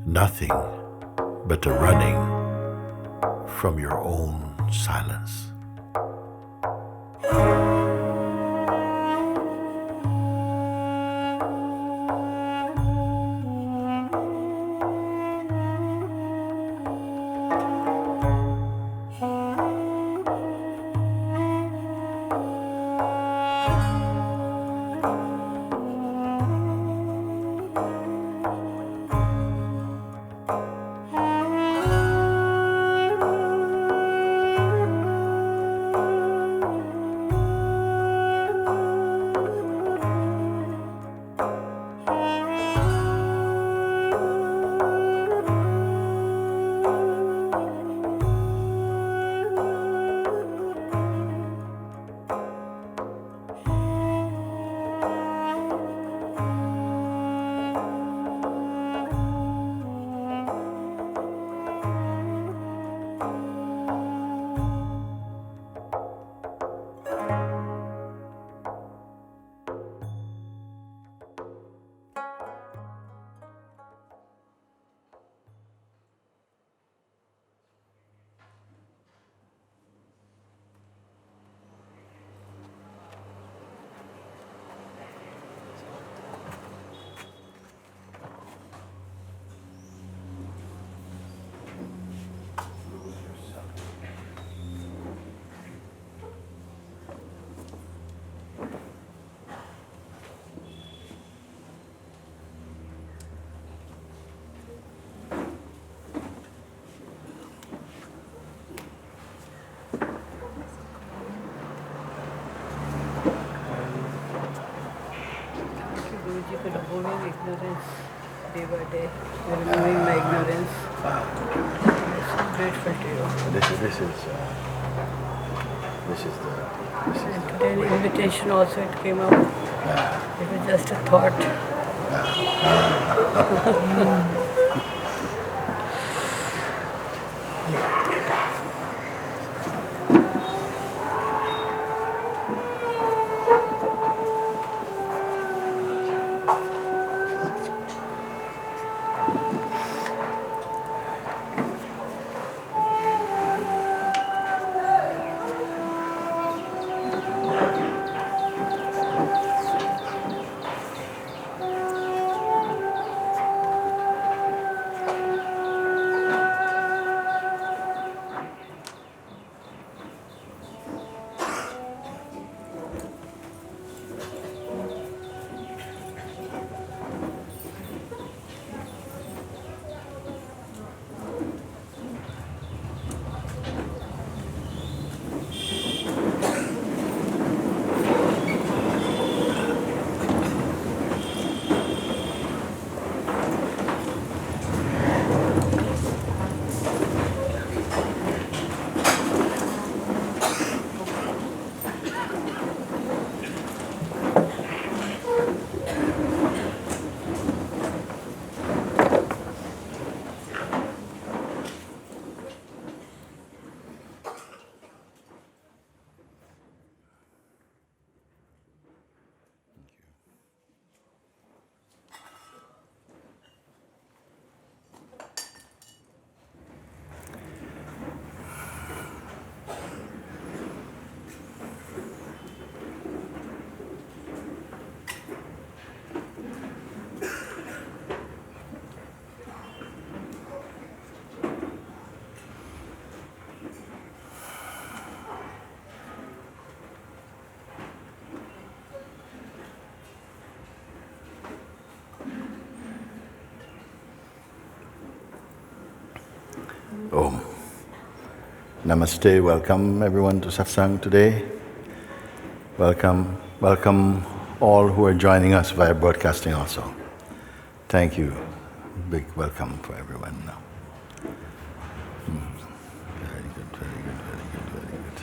nothing but a running from your own silence. Mooji for removing ignorance day by day. You're removing my ignorance. I'm grateful to you. And today an invitation also it came up. It was just a thought. Om. Namaste, welcome everyone to Satsang today. Welcome all who are joining us via broadcasting also. Thank you. Big welcome for everyone now. Very good, very good, very good, very good.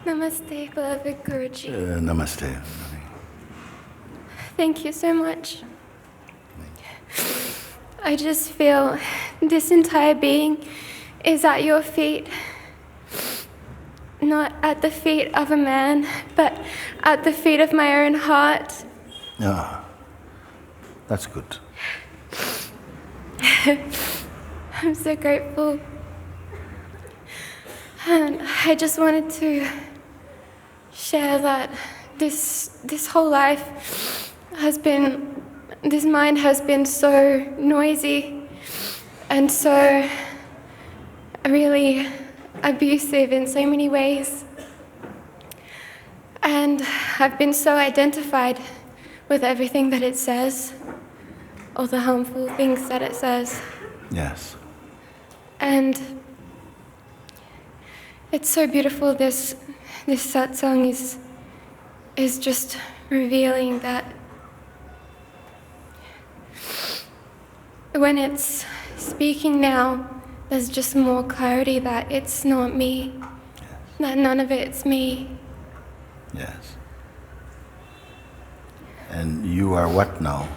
Namaste, beloved Guruji. Namaste. Thank you so much. I just feel this entire being is at your feet. Not at the feet of a man, but at the feet of my own heart. Yeah, that's good. I'm so grateful. And I just wanted to share that this whole life this mind has been so noisy and so really abusive in so many ways. And I've been so identified with everything that it says, all the harmful things that it says. Yes. And it's so beautiful, this satsang is just revealing that when it's speaking now, there's just more clarity that it's not me, that none of it's me. Yes. And you are what now?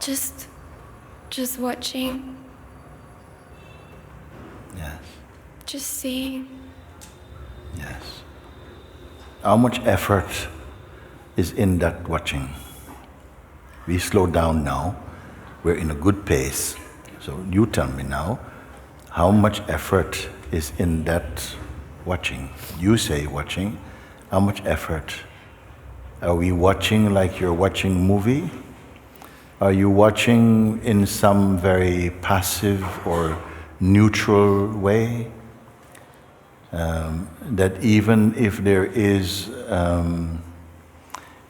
Just watching. Yes. Just seeing. Yes. How much effort is in that watching? We slow down now. We're in a good pace. So you tell me now, how much effort is in that watching? You say watching. How much effort? Are we watching like you're watching a movie? Are you watching in some very passive or neutral way? That even if there is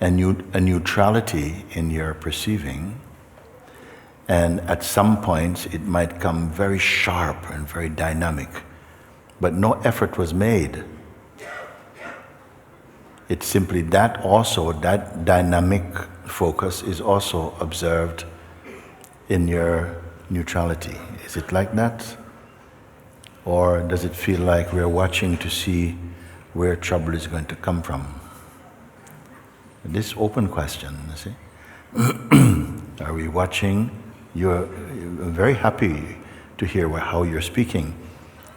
a neutrality in your perceiving, and at some points it might come very sharp and very dynamic, but no effort was made. It's simply that also, that dynamic focus is also observed in your neutrality. Is it like that? Or does it feel like we're watching to see where trouble is going to come from? This open question, you see. Are we watching? You're very happy to hear how you're speaking.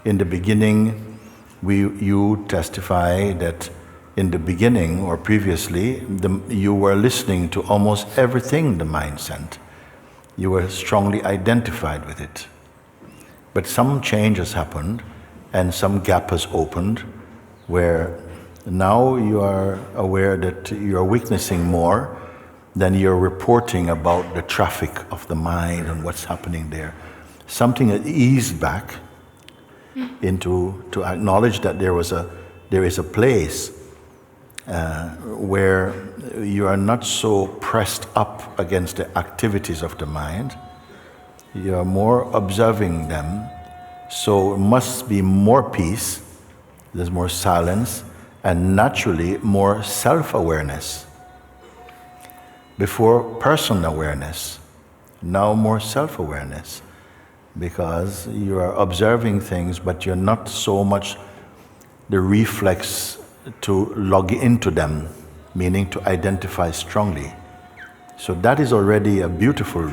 In the beginning, you testify that in the beginning or previously, you were listening to almost everything the mind sent. You were strongly identified with it. But some change has happened and some gap has opened where now you are aware that you are witnessing more than you're reporting about the traffic of the mind and what's happening there. Something has eased back into to acknowledge that there is a place where you are not so pressed up against the activities of the mind. You are more observing them, so it must be more peace, there's more silence, and naturally more self-awareness. Before personal awareness, now more self-awareness, because you are observing things, but you're not so much the reflex to log into them, meaning to identify strongly. So that is already a beautiful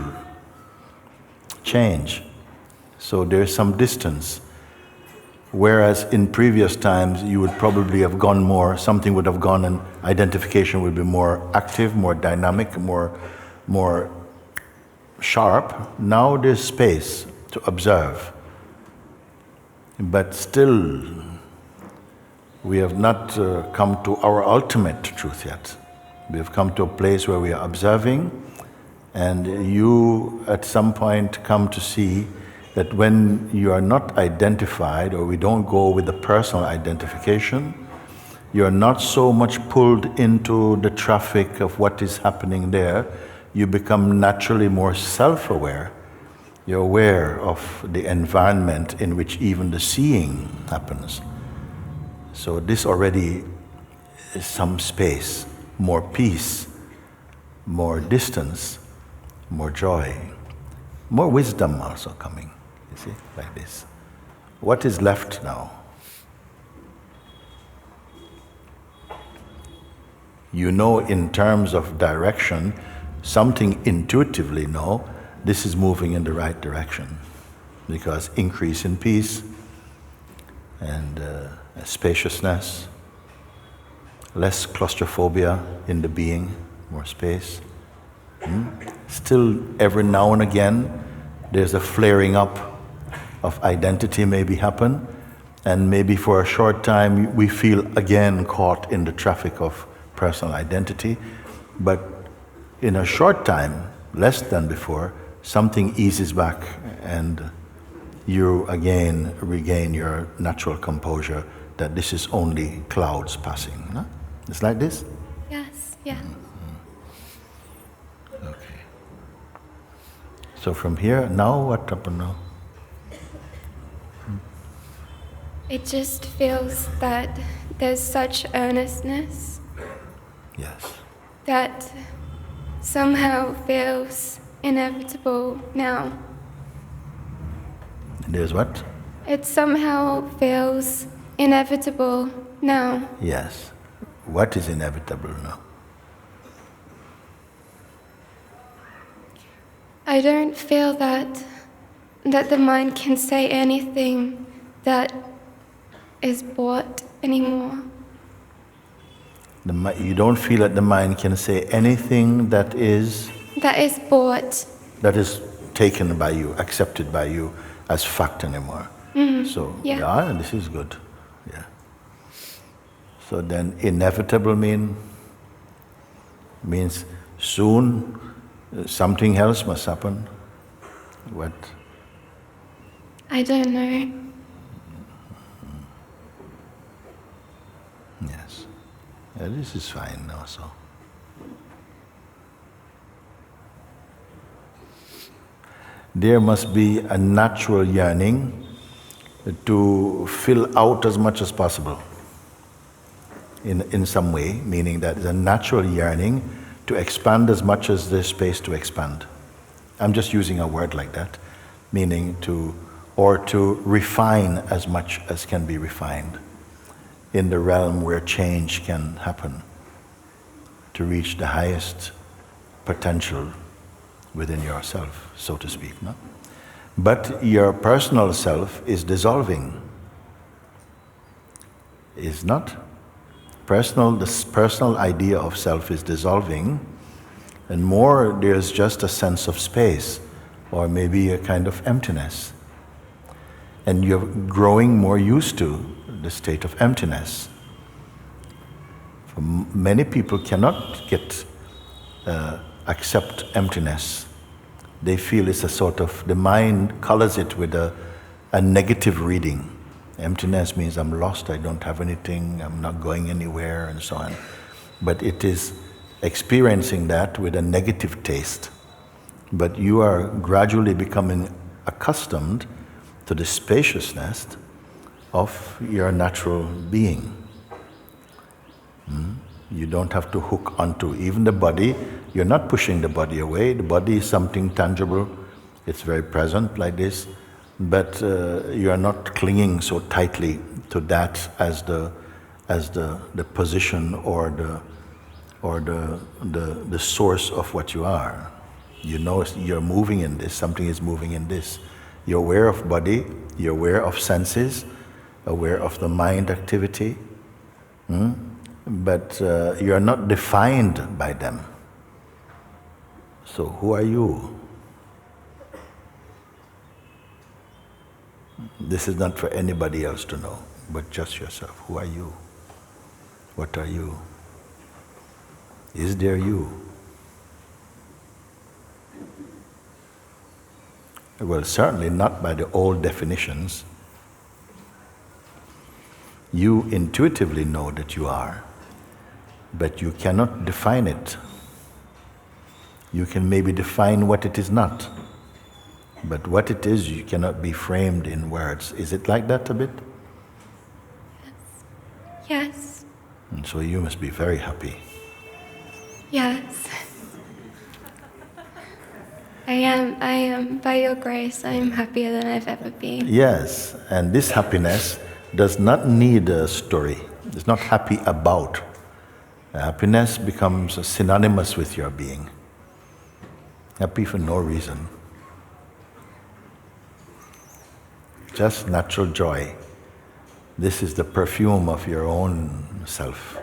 change. So there's some distance. Whereas in previous times you would probably have gone more, something would have gone and identification would be more active, more dynamic, more sharp. Now there's space to observe. But still, we have not come to our ultimate truth yet. We have come to a place where we are observing, and you at some point come to see that when you are not identified, or we don't go with the personal identification, you are not so much pulled into the traffic of what is happening there. You become naturally more self-aware. You're aware of the environment in which even the seeing happens. So this already is some space, more peace, more distance, more joy, more wisdom also coming, you see, like this. What is left now? You know in terms of direction, something intuitively know, this is moving in the right direction. Because increase in peace and spaciousness, less claustrophobia in the being, more space. Still, every now and again, there's a flaring up of identity maybe happen, and maybe for a short time we feel again caught in the traffic of personal identity, but in a short time, less than before, something eases back and you again regain your natural composure that this is only clouds passing. No? It's like this? Yes, yeah. Okay. So from here, now what happened now? It just feels that there's such earnestness Yes. that somehow feels inevitable now. There's what? It somehow feels inevitable now. Yes. What is inevitable now? I don't feel that the mind can say anything that is bought anymore. You don't feel that the mind can say anything that is bought. that is taken by you, accepted by you as fact anymore. So yeah, this is good. Yeah. So then inevitable means soon something else must happen. What? I don't know. Yes. Yeah, this is fine also. There must be a natural yearning to fill out as much as possible in some way, meaning that there's a natural yearning to expand as much as there's space to expand. I'm just using a word like that, meaning to refine as much as can be refined in the realm where change can happen, to reach the highest potential within yourself, so to speak. No? But your personal self is dissolving, is not? This personal idea of self is dissolving, and more there's just a sense of space, or maybe a kind of emptiness. And you're growing more used to the state of emptiness. For many people cannot accept emptiness. They feel it's a sort of, the mind colors it with a negative reading. Emptiness means I'm lost, I don't have anything, I'm not going anywhere, and so on. But it is experiencing that with a negative taste. But you are gradually becoming accustomed to the spaciousness of your natural being. You don't have to hook onto even the body. You're not pushing the body away. The body is something tangible. It's very present like this. But you are not clinging so tightly to that as the position or the source of what you are. You know you're moving in this. Something is moving in this. You're aware of body. You're aware of senses. Aware of the mind activity. But you are not defined by them. So who are you? This is not for anybody else to know, but just yourself. Who are you? What are you? Is there you? Well, certainly not by the old definitions. You intuitively know that you are, but you cannot define it. You can maybe define what it is not, but what it is, you cannot be framed in words. Is it like that a bit? Yes. And so you must be very happy. Yes. I am, by your grace, I am happier than I've ever been. Yes, and this happiness does not need a story. It's not happy about. Happiness becomes synonymous with your being. Happy for no reason. Just natural joy. This is the perfume of your own self.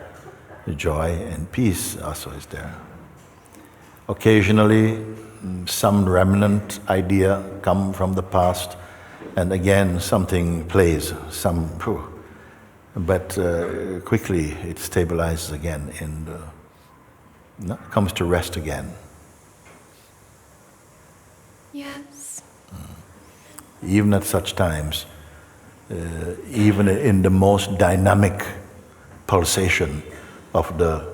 The joy and peace also is there. Occasionally, some remnant idea come from the past, and again something plays, but quickly it stabilizes again and comes to rest again. Yes. Even at such times, even in the most dynamic pulsation of the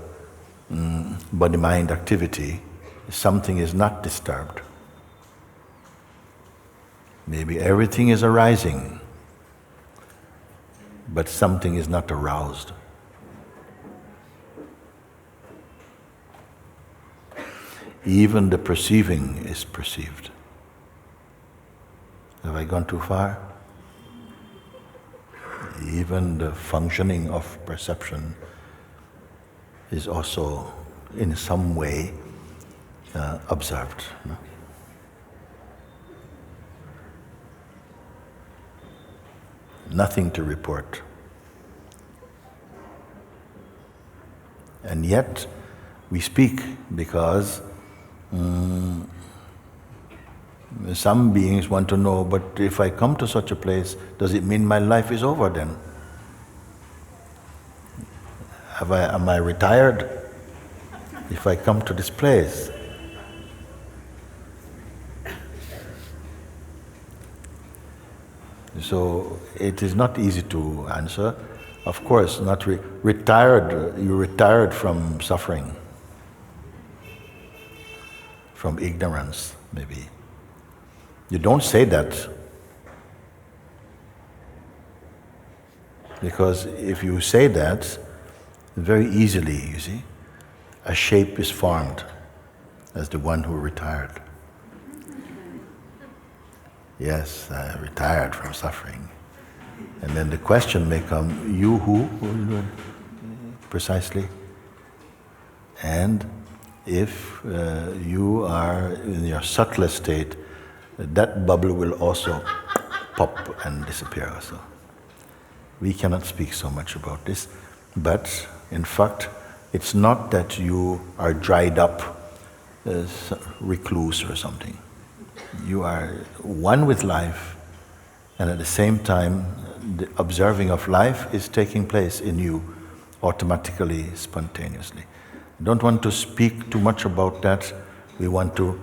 body-mind activity, something is not disturbed. Maybe everything is arising, but something is not aroused. Even the perceiving is perceived. Have I gone too far? Even the functioning of perception is also in some way observed. No? Nothing to report. And yet we speak because some beings want to know, but if I come to such a place, does it mean my life is over then? Am I retired if I come to this place? So it is not easy to answer. Of course, not retired. You retired from suffering, from ignorance, maybe. You don't say that, because if you say that, very easily, you see, a shape is formed as the one who retired. Yes, I retired from suffering. And then the question may come, you who? Precisely. And if you are in your subtler state, that bubble will also pop and disappear also. We cannot speak so much about this, but in fact, it's not that you are dried up, recluse or something. You are one with life, and at the same time, the observing of life is taking place in you automatically, spontaneously. I don't want to speak too much about that. We want to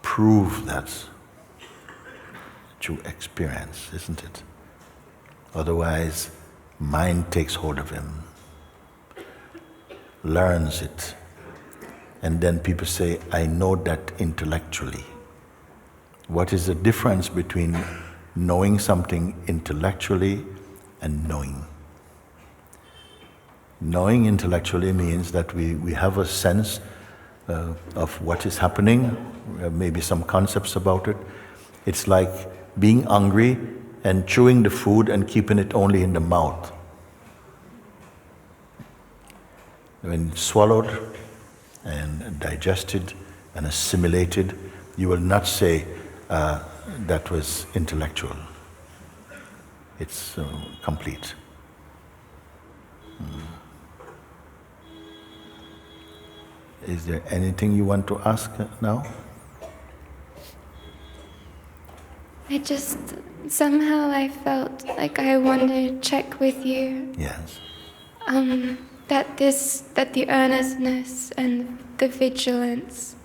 prove that through experience, isn't it? Otherwise, mind takes hold of him, learns it, and then people say, I know that intellectually. What is the difference between knowing something intellectually and knowing? Knowing intellectually means that we have a sense of what is happening, maybe some concepts about it. It's like being hungry and chewing the food and keeping it only in the mouth. When it's swallowed and digested and assimilated, you will not say that was intellectual. It's complete. Is there anything you want to ask now? Somehow I felt like I wanted to check with you. Yes. That the earnestness and the vigilance,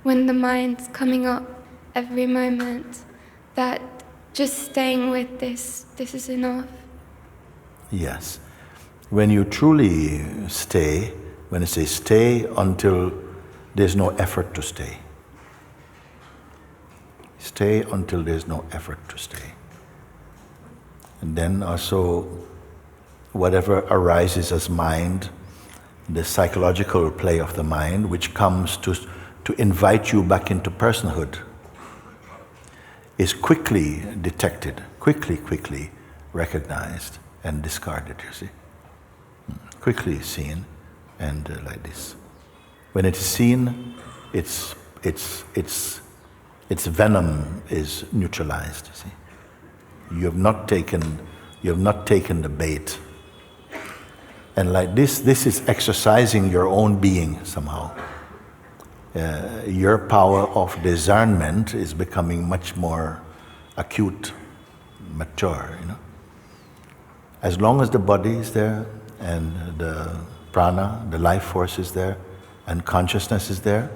when the mind's coming up every moment, that just staying with this is enough. Yes. When you truly stay, when I say stay until there's no effort to stay. Stay until there's no effort to stay. And then also, whatever arises as mind, the psychological play of the mind, which comes to invite you back into personhood is quickly detected, quickly recognized and discarded, you see. Quickly seen and like this. When it is seen, its venom is neutralized, you see. You have not taken the bait. And like this is exercising your own being somehow. Your power of discernment is becoming much more acute, mature, you know. As long as the body is there and the prana, the life force is there, and consciousness is there,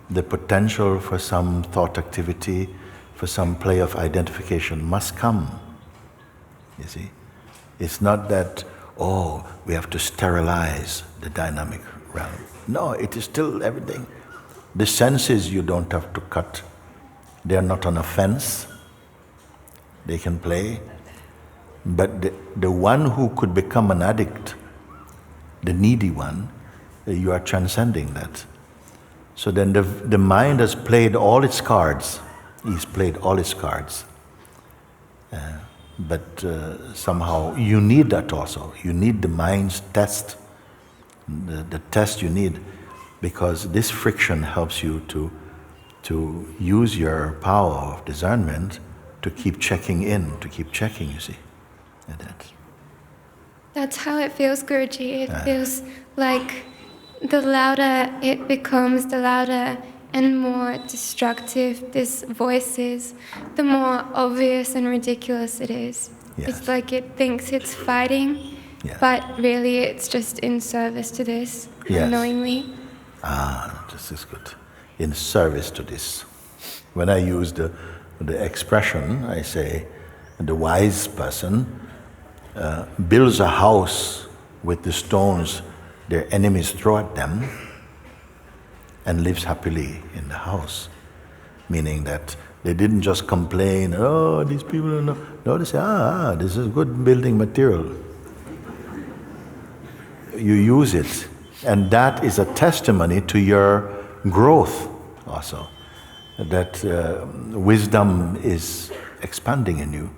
the potential for some thought activity, for some play of identification must come, you see. It's not that, oh, we have to sterilize the dynamic realm. No, it is still everything. The senses you don't have to cut. They are not on a fence. They can play. But the one who could become an addict, the needy one, you are transcending that. So then the mind has played all its cards. He's played all its cards. But somehow you need that also. You need the mind's test. The test you need, because this friction helps you to use your power of discernment to keep checking in, to keep checking, you see. And That's how it feels, Guruji. It feels like the louder it becomes, the louder and more destructive this voice is, the more obvious and ridiculous it is. Yes. It's like it thinks it's fighting, Yeah. but really it's just in service to this, Yes. unknowingly. This is good. In service to this. When I use the expression, I say, the wise person builds a house with the stones their enemies throw at them and lives happily in the house. Meaning that they didn't just complain, oh, these people are not. No, they say, this is good building material. You use it. And that is a testimony to your growth also. That wisdom is expanding in you.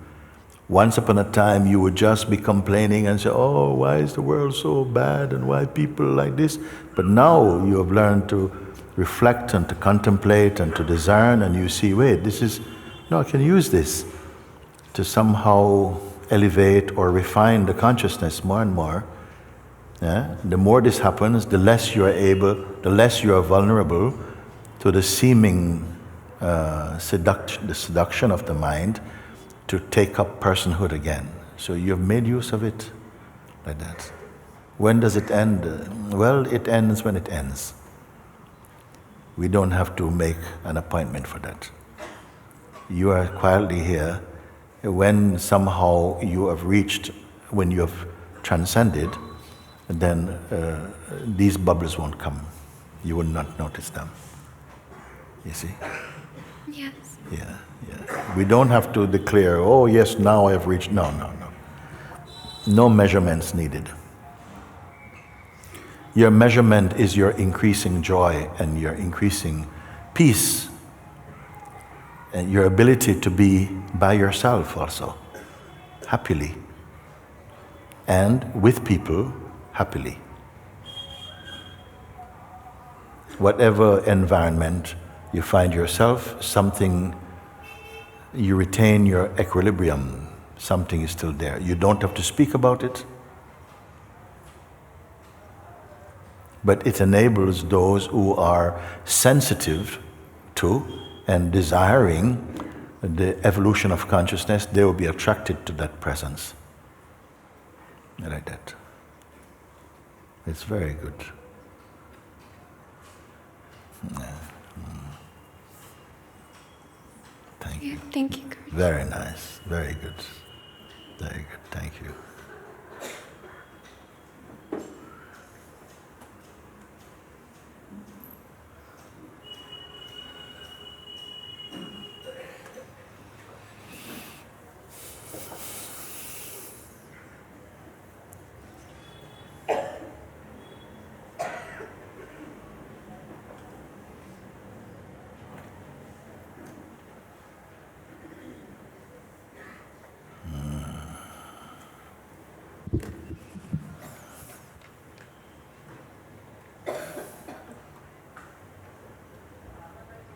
Once upon a time you would just be complaining and say, oh, why is the world so bad and why people like this? But now you have learned to reflect and to contemplate and to discern, and you see, wait, I can use this to somehow elevate or refine the consciousness more and more. Yeah? The more this happens, the less you are vulnerable to the seeming the seduction of the mind to take up personhood again. So you've made use of it like that. When does it end? Well, it ends when it ends. We don't have to make an appointment for that. You are quietly here. When somehow you have reached, when you have transcended, then these bubbles won't come. You will not notice them. You see? Yes. Yeah. We don't have to declare, oh yes, now I have reached. No. No measurements needed. Your measurement is your increasing joy and your increasing peace and your ability to be by yourself also, happily, and with people happily. Whatever environment you find yourself, you retain your equilibrium, something is still there. You don't have to speak about it, but it enables those who are sensitive to and desiring the evolution of consciousness, they will be attracted to that presence. Like that. It's very good. Thank you. Thank you, Guruji. Very nice. Very good. Very good. Thank you.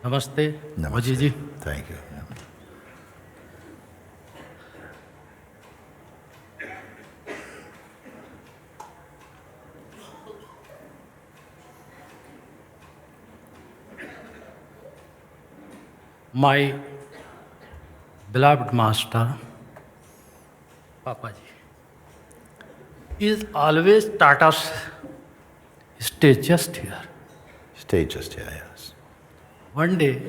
Namaste, Namaste. Mooji ji. Thank you. My beloved master, Papa ji, is always taught us stay just here. Stay just here, yes. One day,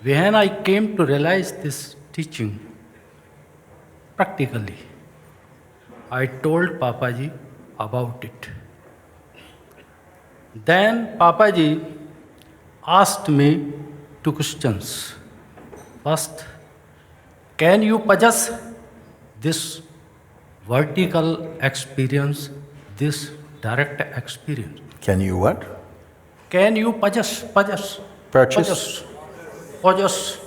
when I came to realize this teaching practically, I told Papaji about it. Then Papaji asked me two questions. First, can you possess this vertical experience, this direct experience? Can you what? Can you possess? Purchase? Possess.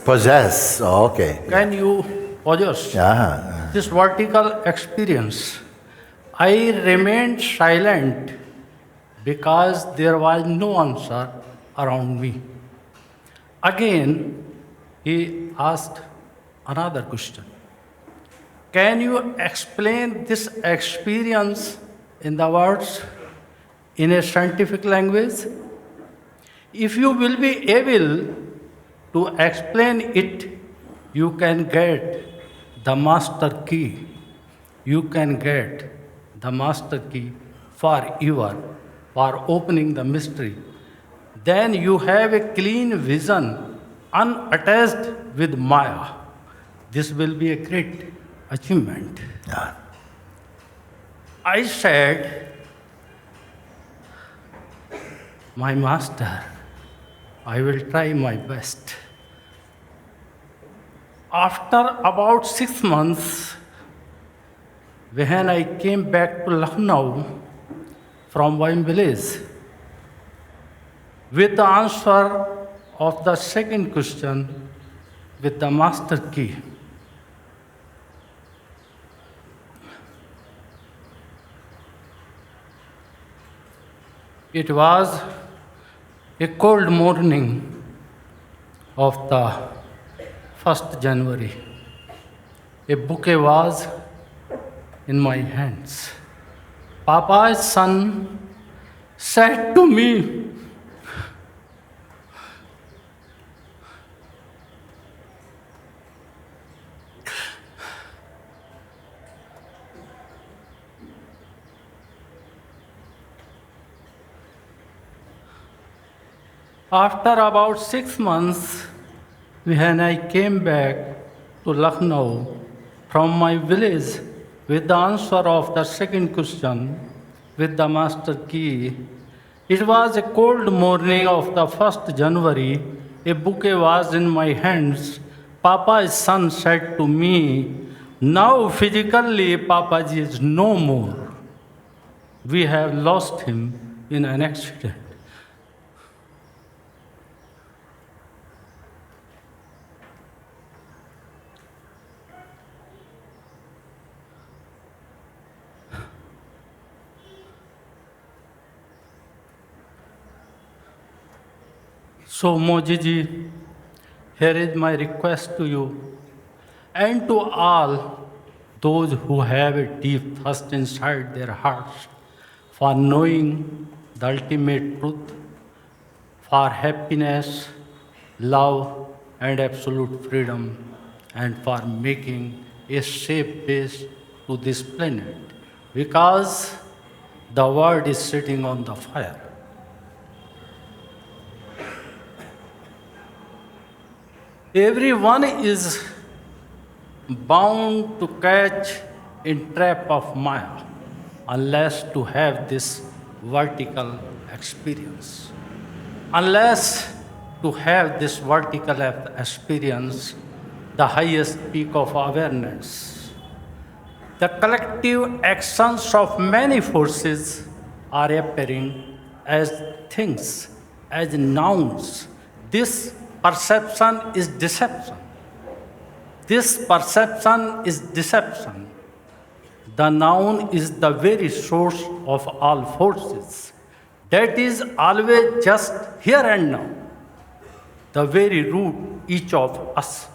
Possess. Oh, okay. Can you possess this vertical experience? I remained silent because there was no answer around me. Again, he asked another question. Can you explain this experience in the words in a scientific language? If you will be able to explain it, you can get the master key. You can get the master key forever for opening the mystery. Then you have a clean vision, unattached with Maya. This will be a great achievement. Yeah. I said, my master, I will try my best. After about 6 months, when I came back to Lucknow from my village, with the answer of the second question with the master key, it was a cold morning of the 1st January. A bouquet was in my hands. Papa's son said to me, after about 6 months, when I came back to Lucknow from my village with the answer of the second question with the master key, it was a cold morning of the 1st January. A bouquet was in my hands. Papa's son said to me, now physically Papaji is no more. We have lost him in an accident. So, Mooji ji, here is my request to you and to all those who have a deep thirst inside their hearts for knowing the ultimate truth, for happiness, love, and absolute freedom, and for making a safe base to this planet, because the world is sitting on the fire. Everyone is bound to catch in trap of Maya unless to have this vertical experience. Unless to have this vertical experience, the highest peak of awareness. The collective actions of many forces are appearing as things, as nouns. This perception is deception. This perception is deception. The noun is the very source of all forces. That is always just here and now. The very root each of us.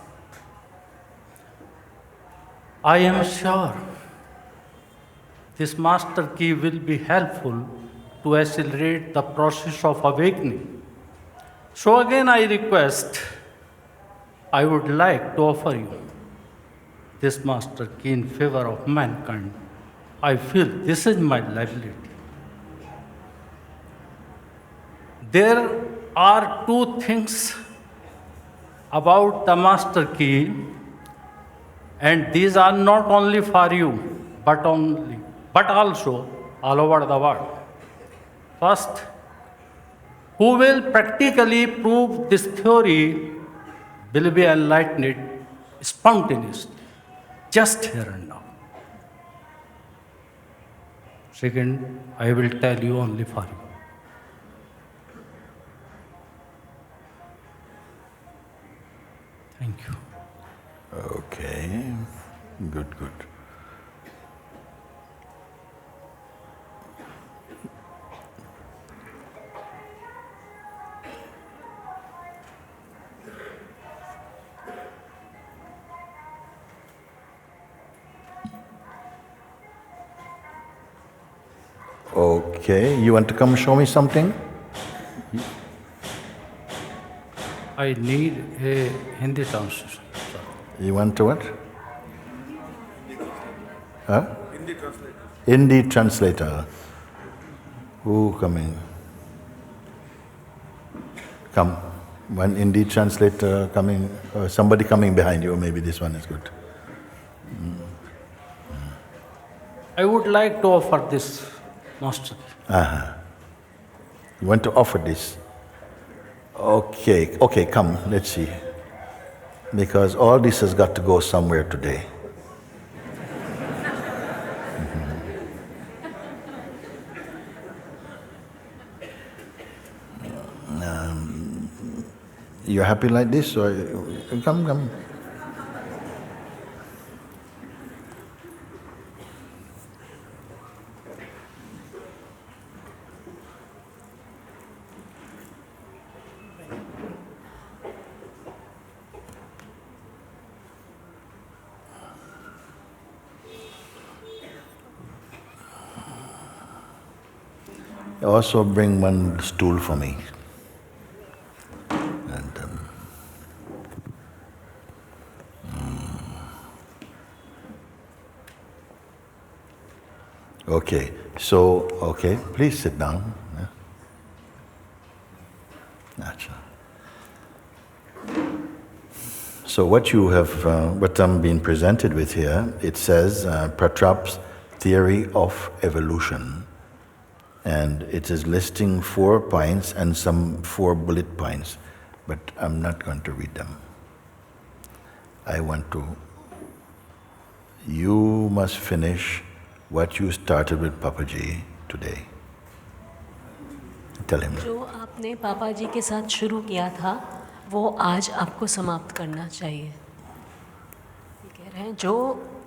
I am sure this master key will be helpful to accelerate the process of awakening. So again I request, I would like to offer you this master key in favor of mankind. I feel this is my liability. There are two things about the master key, and these are not only for you, but also all over the world. First, who will practically prove this theory will be enlightened spontaneously, just here and now. Second, I will tell you only for you. Thank you. Okay, good. Okay, you want to come show me something? I need a Hindi translation. You want to what? Huh? Hindi translator. Who coming? Come. One Hindi translator coming, somebody coming behind you, maybe this one is good. I would like to offer this master. You want to offer this? Okay, come, let's see. Because all this has got to go somewhere today. You're happy like this? Or come. Also bring one stool for me. And okay, please sit down. Yeah. So what you have, what I'm being presented with here, it says Pratrap's theory of evolution. And it is listing 4 points and some 4 bullet points, but I'm not going to read them. You must finish what you started with Papaji today. Tell him. जो आपने पापा जी के साथ शुरू किया था, वो आज आपको समाप्त करना चाहिए। ये कह रहे हैं जो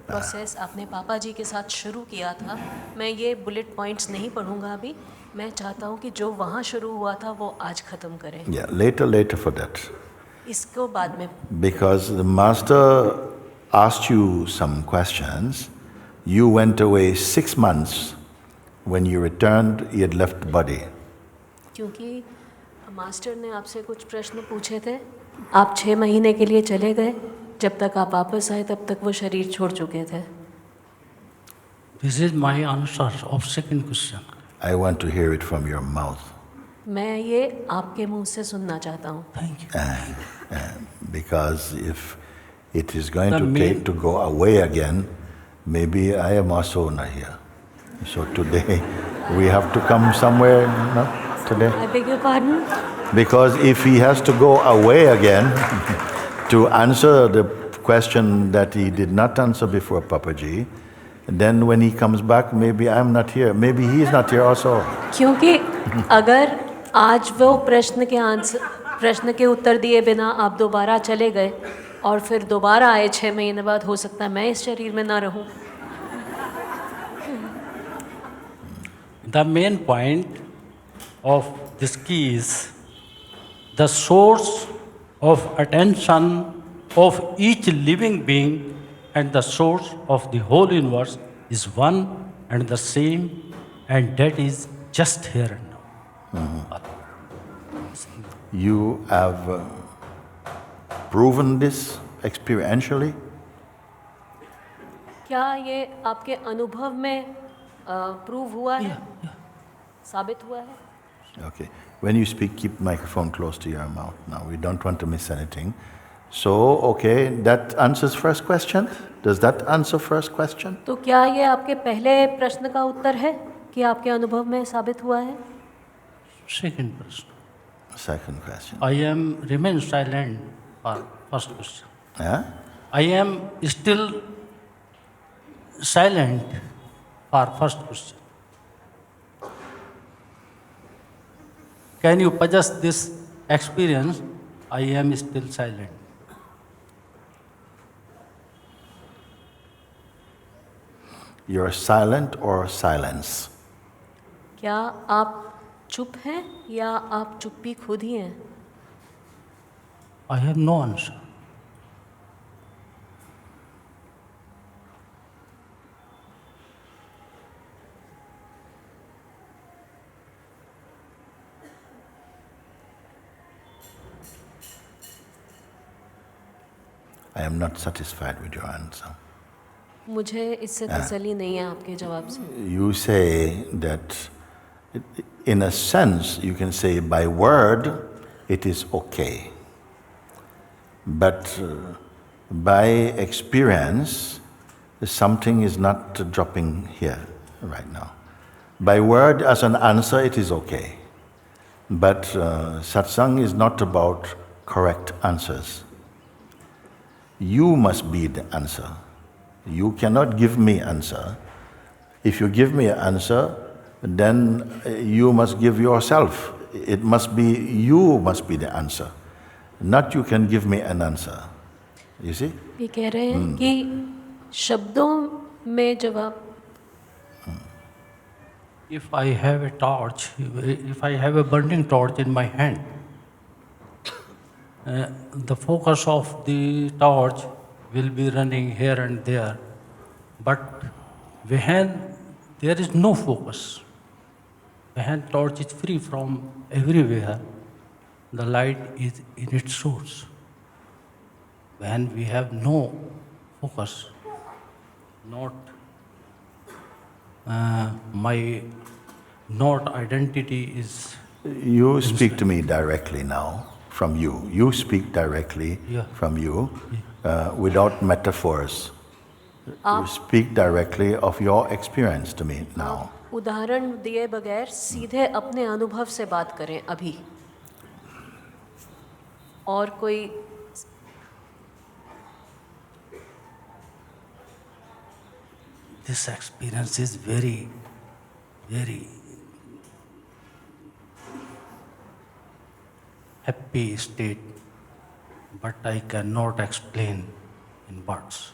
प्रोसेस आपने पापा जी के साथ शुरू किया था, मैं ये बुलेट पॉइंट्स नहीं पढ़ूंगा अभी, मैं चाहता हूँ कि जो वहाँ शुरू हुआ था वो आज ख़त्म करें। Yeah, later for that. इसको बाद में। Because the master asked you some questions, you went away 6 months. When you returned, he had left the body. क्योंकि मास्टर ने आपसे कुछ प्रश्न पूछे थे, आप 6 महीने के लिए चले गए, जब तक आप वापस आए तब तक वो शरीर छोड़ चुके थे। This is my answer of second question. I want to hear it from your mouth. मैं ये आपके मुंह से सुनना चाहता हूँ। Thank you. Because if it is going to take to go away again, maybe I am also not here. So today we have to come somewhere, no? Today. I beg your pardon? Because if he has to go away again to answer the question that he did not answer before Papaji, then when he comes back, maybe I'm not here. Maybe he is not here also. क्योंकि अगर आज वो प्रश्न के उत्तर दिए बिना आप दोबारा चले गए और फिर दोबारा आए 6 महीने बाद, हो सकता है मैं इस शरीर में ना रहूं। the main point of this key is the source of attention of each living being and the source of the whole universe is one and the same, and that is just here and now. You have proven this experientially? क्या ये आपके अनुभव में prove हुआ है? साबित हुआ है? Okay. When you speak, keep microphone close to your mouth now. We don't want to miss anything. So, okay, that answers first question. Does that answer first question? तो क्या ये आपके पहले प्रश्न का उत्तर है कि आपके अनुभव में साबित हुआ है? Second question. Second question. I am remain silent for first question. Yeah? I am still silent for first question. Can you suggest this experience? I am still silent. You're silent or silence? क्या आप चुप हैं या आप चुप्पी खुद ही हैं? I have no answer. I am not satisfied with your answer. मुझे इससे तसल्ली नहीं है आपके जवाब से. You say that, in a sense, you can say by word it is okay. But by experience, something is not dropping here right now. By word as an answer, it is okay. But satsang is not about correct answers. You must be the answer. You cannot give me answer. If you give me an answer, then you must give yourself. It must be, you must be the answer. Not you can give me an answer. You see? ये कह रहे हैं कि शब्दों में जवाब. If I have a torch, if I have a burning torch in my hand, the focus of the torch will be running here and there. But when there is no focus, when torch is free from everywhere, the light is in its source. When we have no focus, not not identity is. You speak to me directly now, from you. You speak directly from you, without metaphors. You speak directly of your experience to me now. उदाहरण दिए बगैर सीधे अपने अनुभव से बात करें अभी. और कोई This experience is very, very happy state, but I cannot explain in words.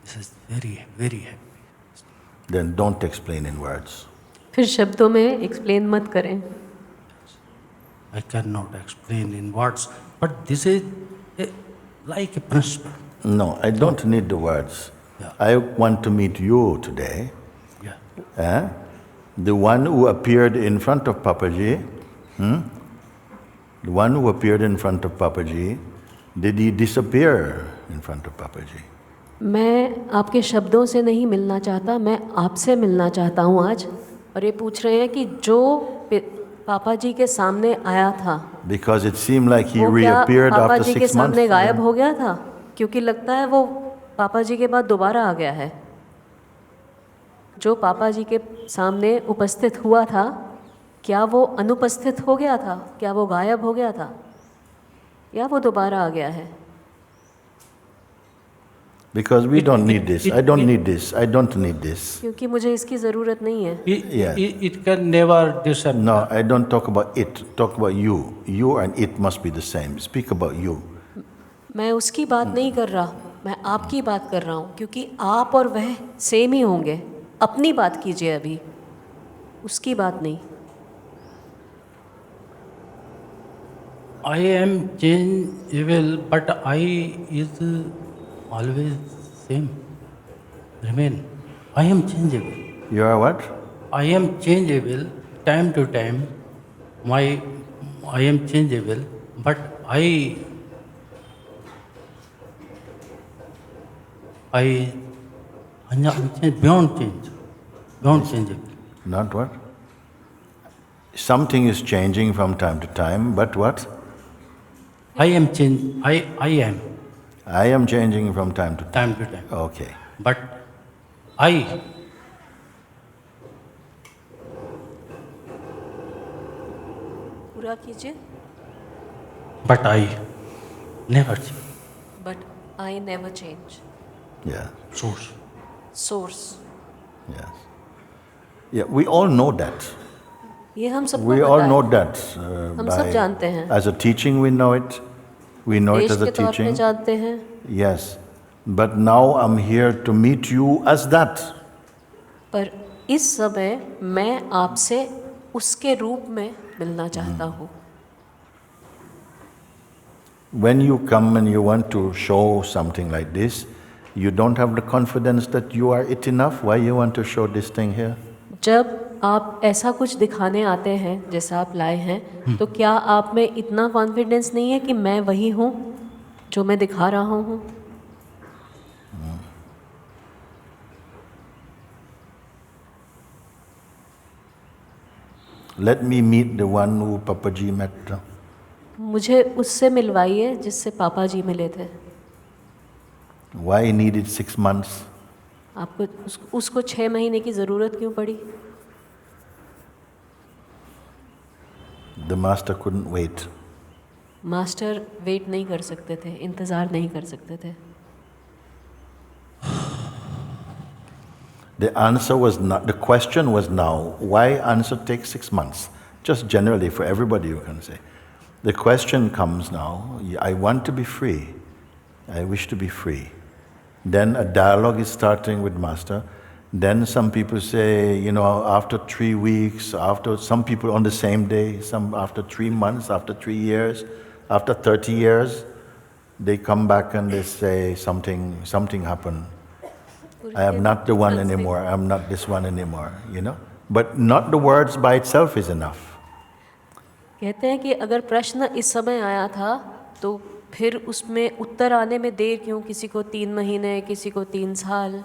This is very, very happy. Then don't explain in words. फिर शब्दों में एक्सप्लेन मत करें. I cannot explain in words, but this is like a principle. No, I don't need the words. Yeah. I want to meet you today. Yeah. The one who appeared in front of Papaji, the one who appeared in front of Papaji, did he disappear in front of Papaji? मैं आपके शब्दों से नहीं मिलना चाहता, मैं आपसे मिलना चाहता हूँ आज. और ये पूछ रहे हैं कि जो पापा जी के सामने आया था, Because it seemed like he वो क्या reappeared पापा after जी 6 के months. सामने गायब हो गया था? क्योंकि लगता है वो पापा जी के बाद दोबारा आ गया है. जो पापा जी के सामने उपस्थित हुआ था, क्या वो अनुपस्थित हो गया था? क्या वो गायब हो गया था? या वो दोबारा आ गया है? Because we don't need this. I don't need this. I don't need this. क्योंकि मुझे इसकी ज़रूरत नहीं है. It can never disappear. No, I don't talk about it. Talk about you. You and it must be the same. Speak about you. मैं उसकी बात नहीं कर रहा, मैं आपकी बात कर रहा हूँ, क्योंकि आप और वह सेम ही होंगे. अपनी बात कीजिए अभी. उसकी बात नहीं। I am changeable, but I is always same. Remain. I am changeable. You are what? I am changeable time to time. I am changeable, but I am beyond change, beyond changeable. Not what? Something is changing from time to time, but what? I am change. I am I am changing from time to time. time to time, Okay. but I पूरा कीजिए। but I never change. But I never change. Yeah. Source. Source, Yes. Yeah, we all know that. ये हम सबको We पता all है। know that. हम सब जानते हैं। As a teaching, we know it. We know it देश as a के तौर पे teaching. जानते हैं। Yes. But now I'm here to meet you as that. पर इस समय मैं आपसे उसके रूप में मिलना चाहता हूँ। When you come and you want to show something like this, you don't have the confidence that you are it enough. Why you want to show this thing here? जब आप ऐसा कुछ दिखाने आते हैं जैसा आप लाए हैं, तो क्या आप में इतना कॉन्फिडेंस नहीं है कि मैं वही हूँ जो मैं दिखा रहा हूँ? Let me meet the one who Papa Ji met. मुझे उससे मिलवाइए जिससे पापा जी मिले थे। Why he needed 6 months? आपको उसको 6 महीने की ज़रूरत क्यों पड़ी? The master couldn't wait. Master wait नहीं कर सकते थे, इंतज़ार नहीं कर सकते थे। The answer was not, the question was now, why answer takes 6 months? Just generally for everybody you can say. The question comes now, I want to be free. I wish to be free. Then a dialogue is starting with Master. Then some people say, you know, after 3 weeks, after some people on the same day, some after 3 months, after 3 years, after 30 years, they come back and they say something happened. I am not the one anymore, I am not this one anymore, you know. But not the words by itself is enough. कहते हैं कि अगर प्रश्न इस समय आया था तो फिर उसमें उत्तर आने में देर क्यों? किसी को 3 महीने, किसी को 3 साल।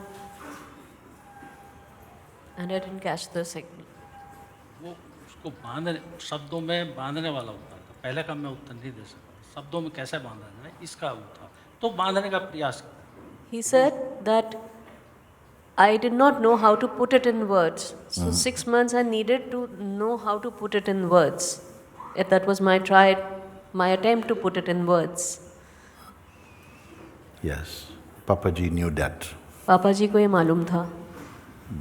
And I didn't catch the signal. वो उसको बांधने, शब्दों में बांधने वाला उत्तर था। पहले का मैं उत्तर नहीं दे सकता। शब्दों में कैसे बांधना है इसका उत्तर, तो बांधने का प्रयास किया। He said that I did not know how to put it in words. So 6 months I needed to know how to put it in words. That was my attempt to put it in words. Yes, Papa Ji knew that. पापा जी को ये मालूम था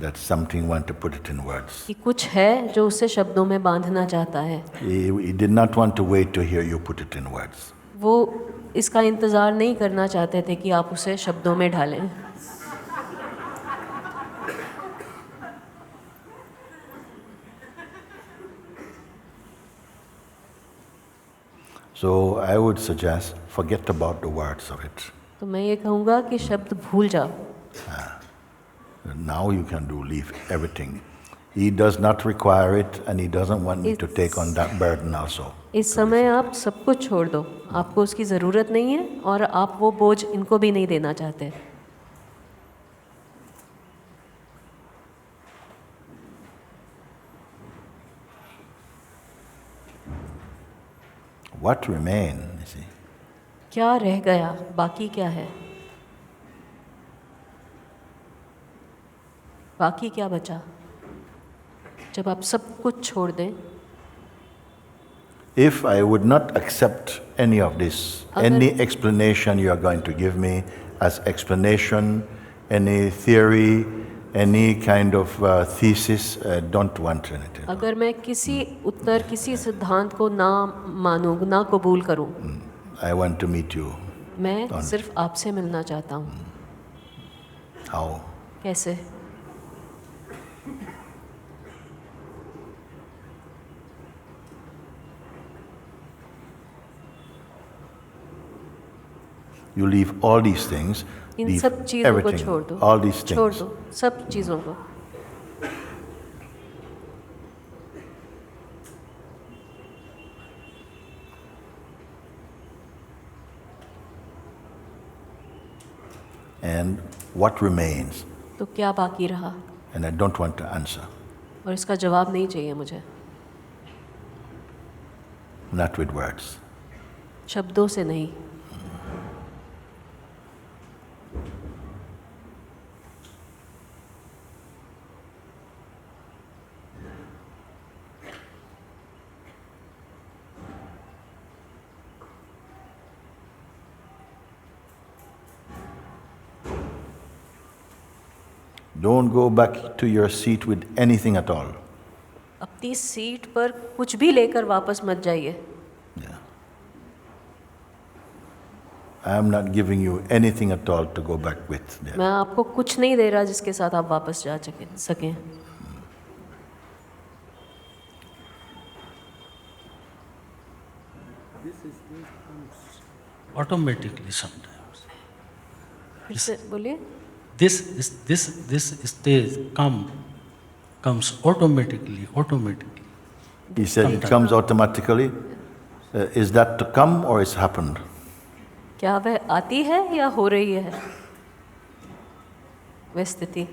That something want to put it in words. कि कुछ है जो उसे शब्दों में बांधना चाहता है। He did not want to wait to hear you put it in words. वो इसका इंतज़ार नहीं करना चाहते थे कि आप उसे शब्दों में ढालें। So I would suggest forget about the words of it. तो मैं ये कहूँगा कि शब्द भूल जाओ। Now you can leave everything. He does not require it and he doesn't want me to take on that burden also. इस समय आप सब कुछ छोड़ दो, आपको उसकी ज़रूरत नहीं है और आप वो बोझ इनको भी नहीं देना चाहते। What remain, you see? क्या रह गया, बाकी क्या है? बाकी क्या बचा जब आप सब कुछ छोड़ दें? If I would not accept any of this, any explanation you are going to give me as explanation, any theory, any kind of thesis, I don't want anything. अगर मैं किसी उत्तर, किसी सिद्धांत को ना मानूं, ना कबूल करूं, I want to meet you. मैं सिर्फ आपसे मिलना चाहता हूं। How? कैसे? You leave all these things, in leave सब चीज़ों को everything, छोड़ दो, all these छोड़ things. दो सब चीज़ों को. And what remains? तो क्या बाकी रहा? And I don't want to answer. और इसका जवाब नहीं चाहिए मुझे. Not with words. शब्दों से नहीं. Don't go back to your seat with anything at all. अपनी सीट पर कुछ भी लेकर वापस मत जाइए. Yeah. I am not giving you anything at all to go back with. Yeah. मैं आपको कुछ नहीं दे रहा जिसके साथ आप वापस जा सकें. Automatically sometimes. फिर से बोलिए. This stage comes automatically. He said it comes automatically. Is that to come or it's happened? क्या वह आती है या हो रही है वह स्थिति?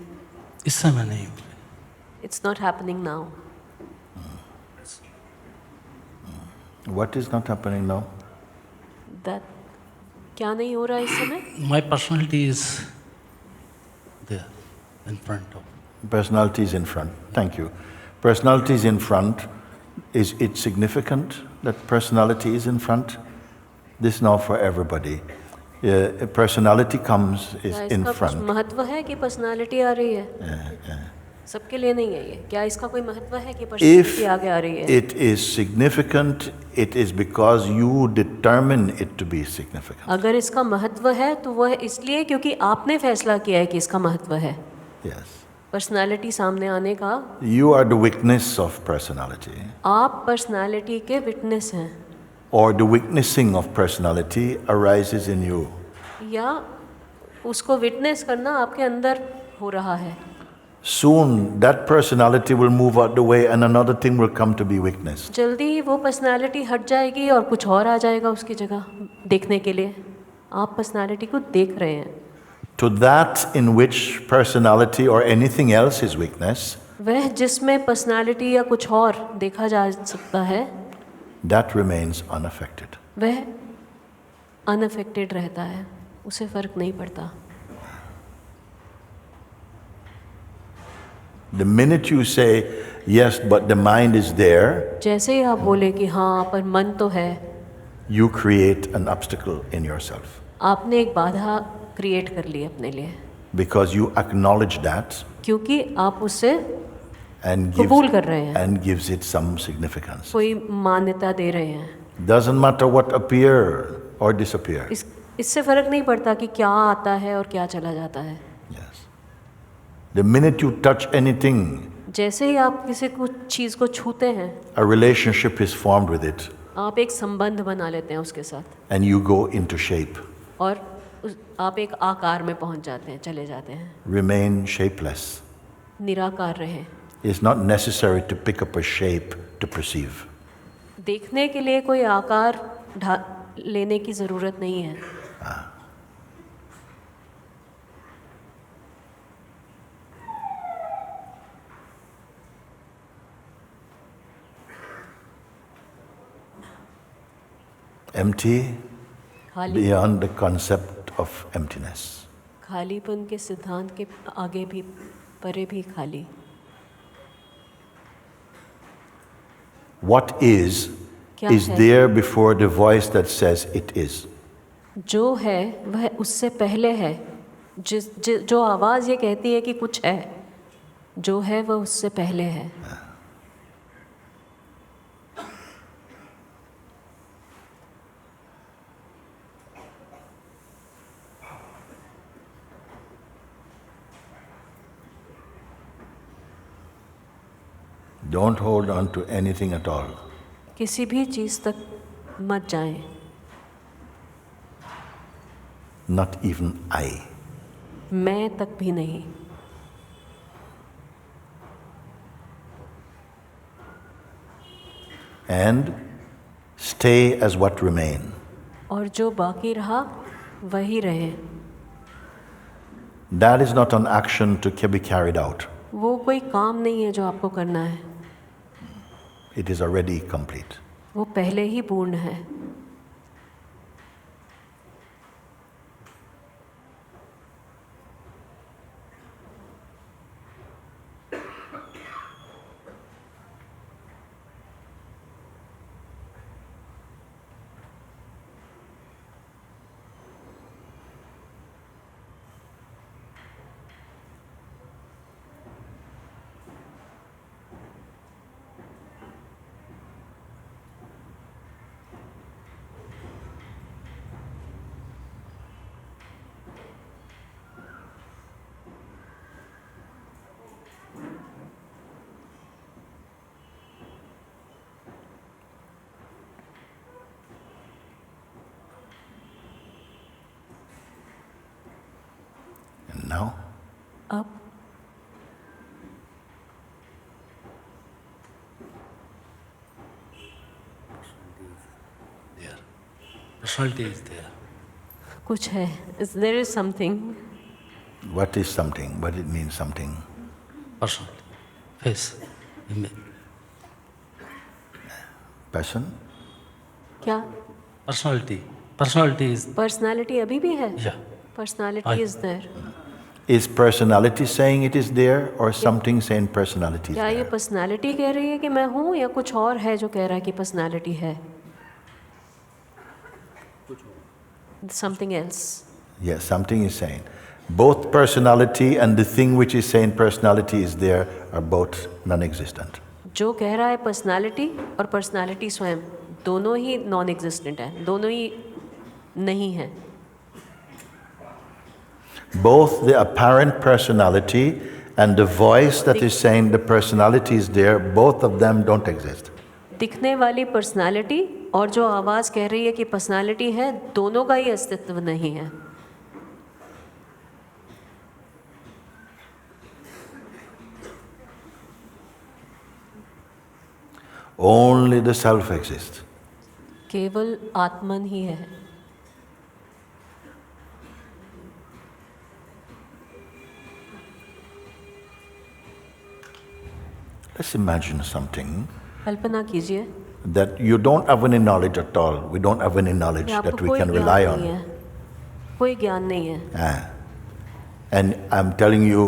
इस समय नहीं. It's not happening now. What is not happening now? That क्या नहीं हो रहा है इस समय? My personality is there in front of. Personality is in front. Thank you. Personality is in front. Is it significant that personality is in front? This now for everybody. Personality comes is क्या in इसका कुछ front. महत्व है कि personality आ रही है? सबके लिए नहीं है ये. क्या इसका कोई महत्व है कि If पर्सनालिटी आगे आ रही है? it is significant, it is because you determine it to be significant. अगर इसका महत्व है तो वह इसलिए क्योंकि आपने फैसला किया है कि इसका महत्व है. Yes. पर्सनालिटी सामने आने का. You are the witness of personality. आप पर्सनालिटी के विटनेस हैं. Or the witnessing of personality arises in you. या उसको विटनेस करना आपके अंदर हो रहा है. Soon that personality will move out the way and another thing will come to be witnessed. जल्दी ही वो पर्सनालिटी हट जाएगी और कुछ और आ जाएगा उसकी जगह देखने के लिए. आप पर्सनालिटी को देख रहे हैं. To that in which personality or anything else is weakness, वह जिसमें पर्सनालिटी या कुछ और देखा जा सकता है, that remains unaffected. वह अनअफेक्टेड रहता है. उसे फर्क नहीं पड़ता. The minute you say, yes, but the mind is there, जैसे ही आप बोले कि हाँ पर मन तो है, you create an obstacle in yourself. आपने एक बाधा क्रिएट कर ली अपने लिए. Because you acknowledge that क्योंकि आप उससे and कबूल कर रहे हैं. and gives it some significance. कोई मान्यता दे रहे हैं. Doesn't matter what appear or disappear. इससे फर्क नहीं पड़ता कि क्या आता है और क्या चला जाता है. Yes. The minute you touch anything, जैसे ही आप किसी को चीज़ को छूते हैं, a relationship is formed with it, आप एक संबंध बना लेते हैं उसके साथ. and you go into shape. और आप एक आकार में पहुंच जाते हैं, चले जाते हैं. Remain shapeless. निराकार रहें. It's not necessary to pick up a shape to perceive. देखने के लिए कोई आकार लेने की ज़रूरत नहीं है. Empty खाली beyond the concept of emptiness. खालीपन के सिद्धांत के आगे भी परे भी खाली. What is क्या है? there before the voice that says it is. जो है वह उससे पहले है. जो आवाज़ ये कहती है कि कुछ है, जो है वह उससे पहले है. Don't hold on to anything at all. किसी भी चीज़ तक मत जाएं. not even I. मैं तक भी नहीं. And stay as what remain. और जो बाकी रहा वही रहे. That is not an action to be carried out. वो कोई काम नहीं है जो आपको करना है. It is already complete. वो पहले ही पूर्ण है. And now? अब There. Personality is there. कुछ है. There is something. What is something? What it means something? Personality. Face. Image. Person? क्या? Personality. Personality is. पर्सनालिटी अभी भी है. Yeah. Personality is there. Is personality saying it is there or something saying personality is क्या ये there? Personality कह रही है कि मैं हूँ या कुछ और है जो कह रहा है कि पर्सनालिटी है? Something else. Yes, something is saying. Both personality and the thing which is saying personality is there are both non-existent. जो कह रहा है पर्सनालिटी और पर्सनालिटी स्वयं दोनों ही नॉन एग्जिस्टेंट है, दोनों ही नहीं है. Both the apparent personality and the voice that is saying the personality is there, both of them don't exist. दिखने वाली पर्सनालिटी और जो आवाज़ कह रही है कि पर्सनालिटी है, दोनों का ही अस्तित्व नहीं है. Only the self exists. केवल आत्मन ही है. Let's imagine something कल्पना कीजिए that you don't have any knowledge at all. We don't have any knowledge कि आपको that we कोई can ज्ञान rely नहीं on. है, कोई ज्ञान नहीं है. And I'm telling you,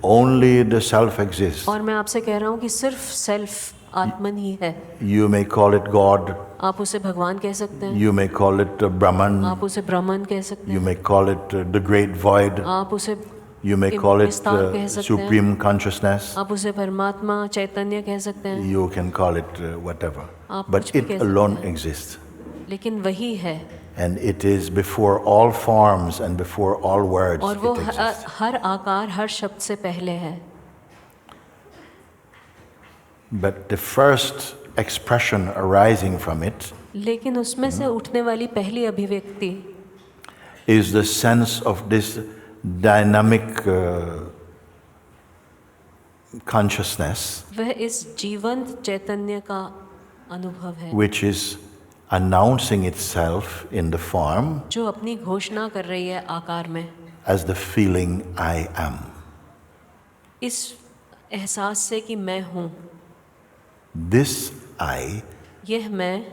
only the self exists. और मैं आपसे कह रहा हूँ कि सिर्फ सेल्फ आत्मन ही है. You may call it God, आप उसे भगवान कह सकते हैं, you may call it Brahman, आप उसे ब्रह्मन कह सकते you हैं, may call it the great void, आप उसे you may call it विस्तार कह सकते हैं, supreme consciousness, आप उसे परमात्मा चैतन्य कह सकते हैं, you can call it whatever. आप But कुछ भी it कह सकते alone हैं. exists. लेकिन वही है. And it is before all forms and before all words और वो it exists. हर आकार हर शब्द से पहले है. But the first expression arising from it लेकिन उसमें से उठने वाली पहली अभिव्यक्ति is the sense of this dynamic consciousness वह इस जीवंत चैतन्य का अनुभव है which is announcing itself in the form जो अपनी घोषणा कर रही है आकार में as the feeling I am. इस एहसास से कि मैं हूँ. This I यह मैं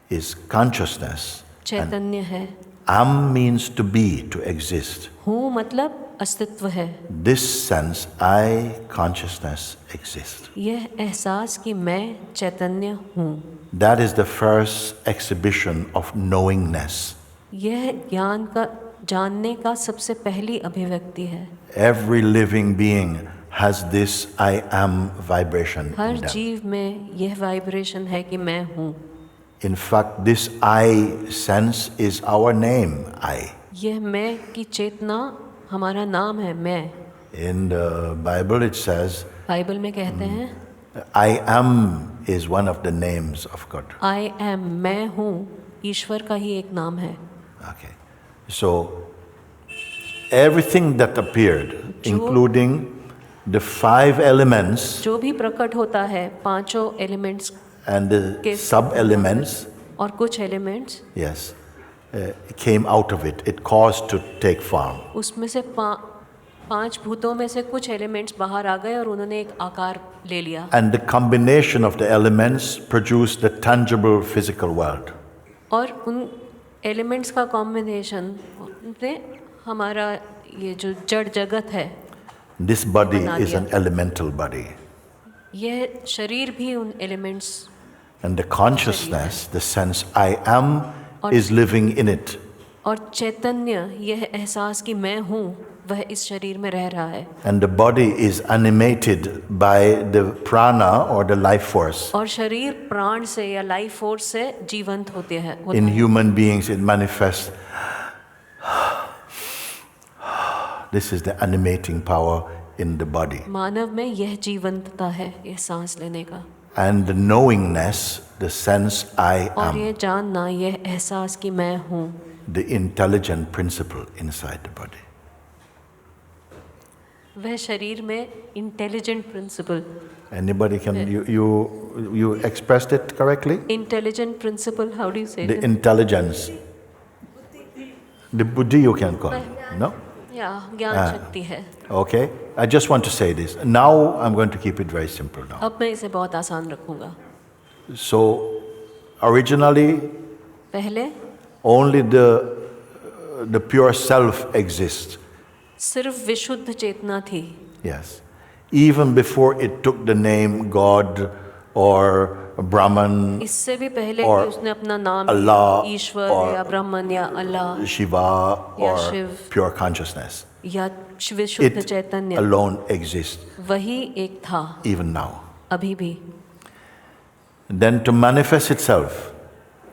is consciousness. चैतन्य है. Am means to be, to exist. हूँ मतलब अस्तित्व है. This sense, I, consciousness, exist. यह एहसास कि मैं चैतन्य हूँ. That is the first exhibition of knowingness. यह ज्ञान का जानने का सबसे पहली अभिव्यक्ति है. Every living being has this I am vibration her in them. जीव में यह वाइब्रेशन है कि मैं हूँ. In fact, this I sense is our name, I. यह मैं की चेतना हमारा नाम है, मैं. In the Bible it says, Bible में कहते हैं I am is one of the names of God. I am, मैं हूँ, ईश्वर का ही एक नाम है. Okay. So everything that appeared, including the 5 elements जो भी प्रकट होता है, 5 एलिमेंट्स and the sub-elements, और कुछ elements, yes, came out of it. It caused to take form. उसमें से 5 भूतों में से कुछ एलिमेंट्स बाहर आ गए और उन्होंने एक आकार ले लिया. And the combination of the elements produced the tangible physical world. और उन एलिमेंट्स का कॉम्बिनेशन ने हमारा ये जो जड़ जगत है, This body is an elemental body. यह शरीर भी उन elements, And the consciousness, the sense I am, is living in it. और चैतन्य, यह एहसास कि मैं हूँ, वह इस शरीर में रह रहा है. And the body is animated by the prana or the life force. और शरीर प्राण से या लाइफ फोर्स से जीवंत होते हैं. In human beings it manifests. This is the animating power in the body. मानव में यह जीवंतता है, यह सांस लेने का. And the knowingness, the sense I और am, ये जानना, यह एहसास कि मैं हूँ, the intelligent principle inside the body. वह शरीर में intelligent principle. Anybody can, you expressed it correctly? Intelligent principle, how do you say The it? intelligence. The buddhi you can call, no? या ज्ञान शक्ति है. Okay, I just want to say this. Now I'm going to keep it very simple now. अब मैं इसे बहुत आसान रखूँगा. So, originally, पहले only the pure self exists. सिर्फ विशुद्ध चेतना थी. Yes. Even before it took the name God or Brahman, इससे भी पहले or कि उसने अपना नाम Allah, ईश्वर or या ब्रह्मन या अल्लाह Shiva, या or शिव, pure consciousness. या विशुद्ध It चैतन्य, alone exists, वही एक था. even now. अभी भी. Then to manifest itself,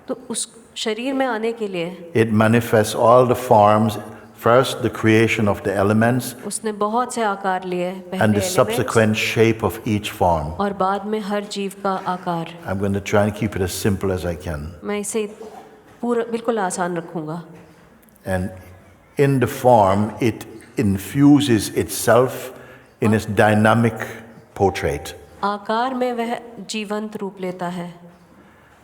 तो उस शरीर में आने के लिए it manifests all the forms. First, the creation of the elements, उसने बहुत से आकार लिए, and पहले the elements subsequent shape of each form. और बाद में हर जीव का आकार. I'm going to try and keep it as simple as I can. मैं इसे पूरा बिल्कुल आसान रखूँगा. And in the form, it infuses itself in its dynamic portrait, आकार में वह जीवंत रूप लेता है.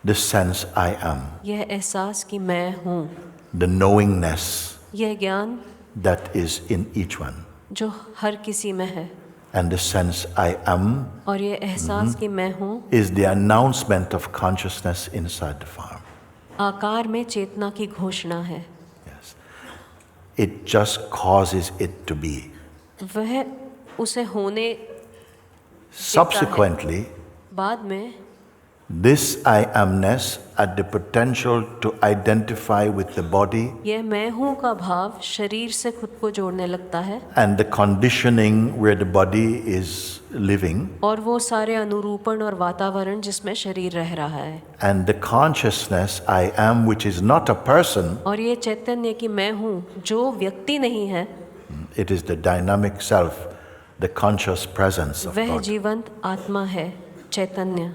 the sense I am, यह एहसास कि मैं हूँ, the knowingness यह ज्ञान that is in each one, जो हर किसी में है. and the sense I am और ये एहसास कि मैं हूँ, is the announcement of consciousness inside the form. आकार में चेतना की घोषणा है. Yes. It just causes it to be. वह उसे होने Subsequently, बाद में this I amness at the potential to identify with the body यह मैं हूँ का भाव शरीर से खुद को जोड़ने लगता है. and the conditioning where the body is living, और वो सारे अनुरूपण और वातावरण जिसमें शरीर रह रहा है. and the consciousness I am, which is not a person, और ये चैतन्य कि मैं हूँ जो व्यक्ति नहीं है, it is the dynamic self, the conscious presence of वह God, जीवंत आत्मा है, चैतन्य.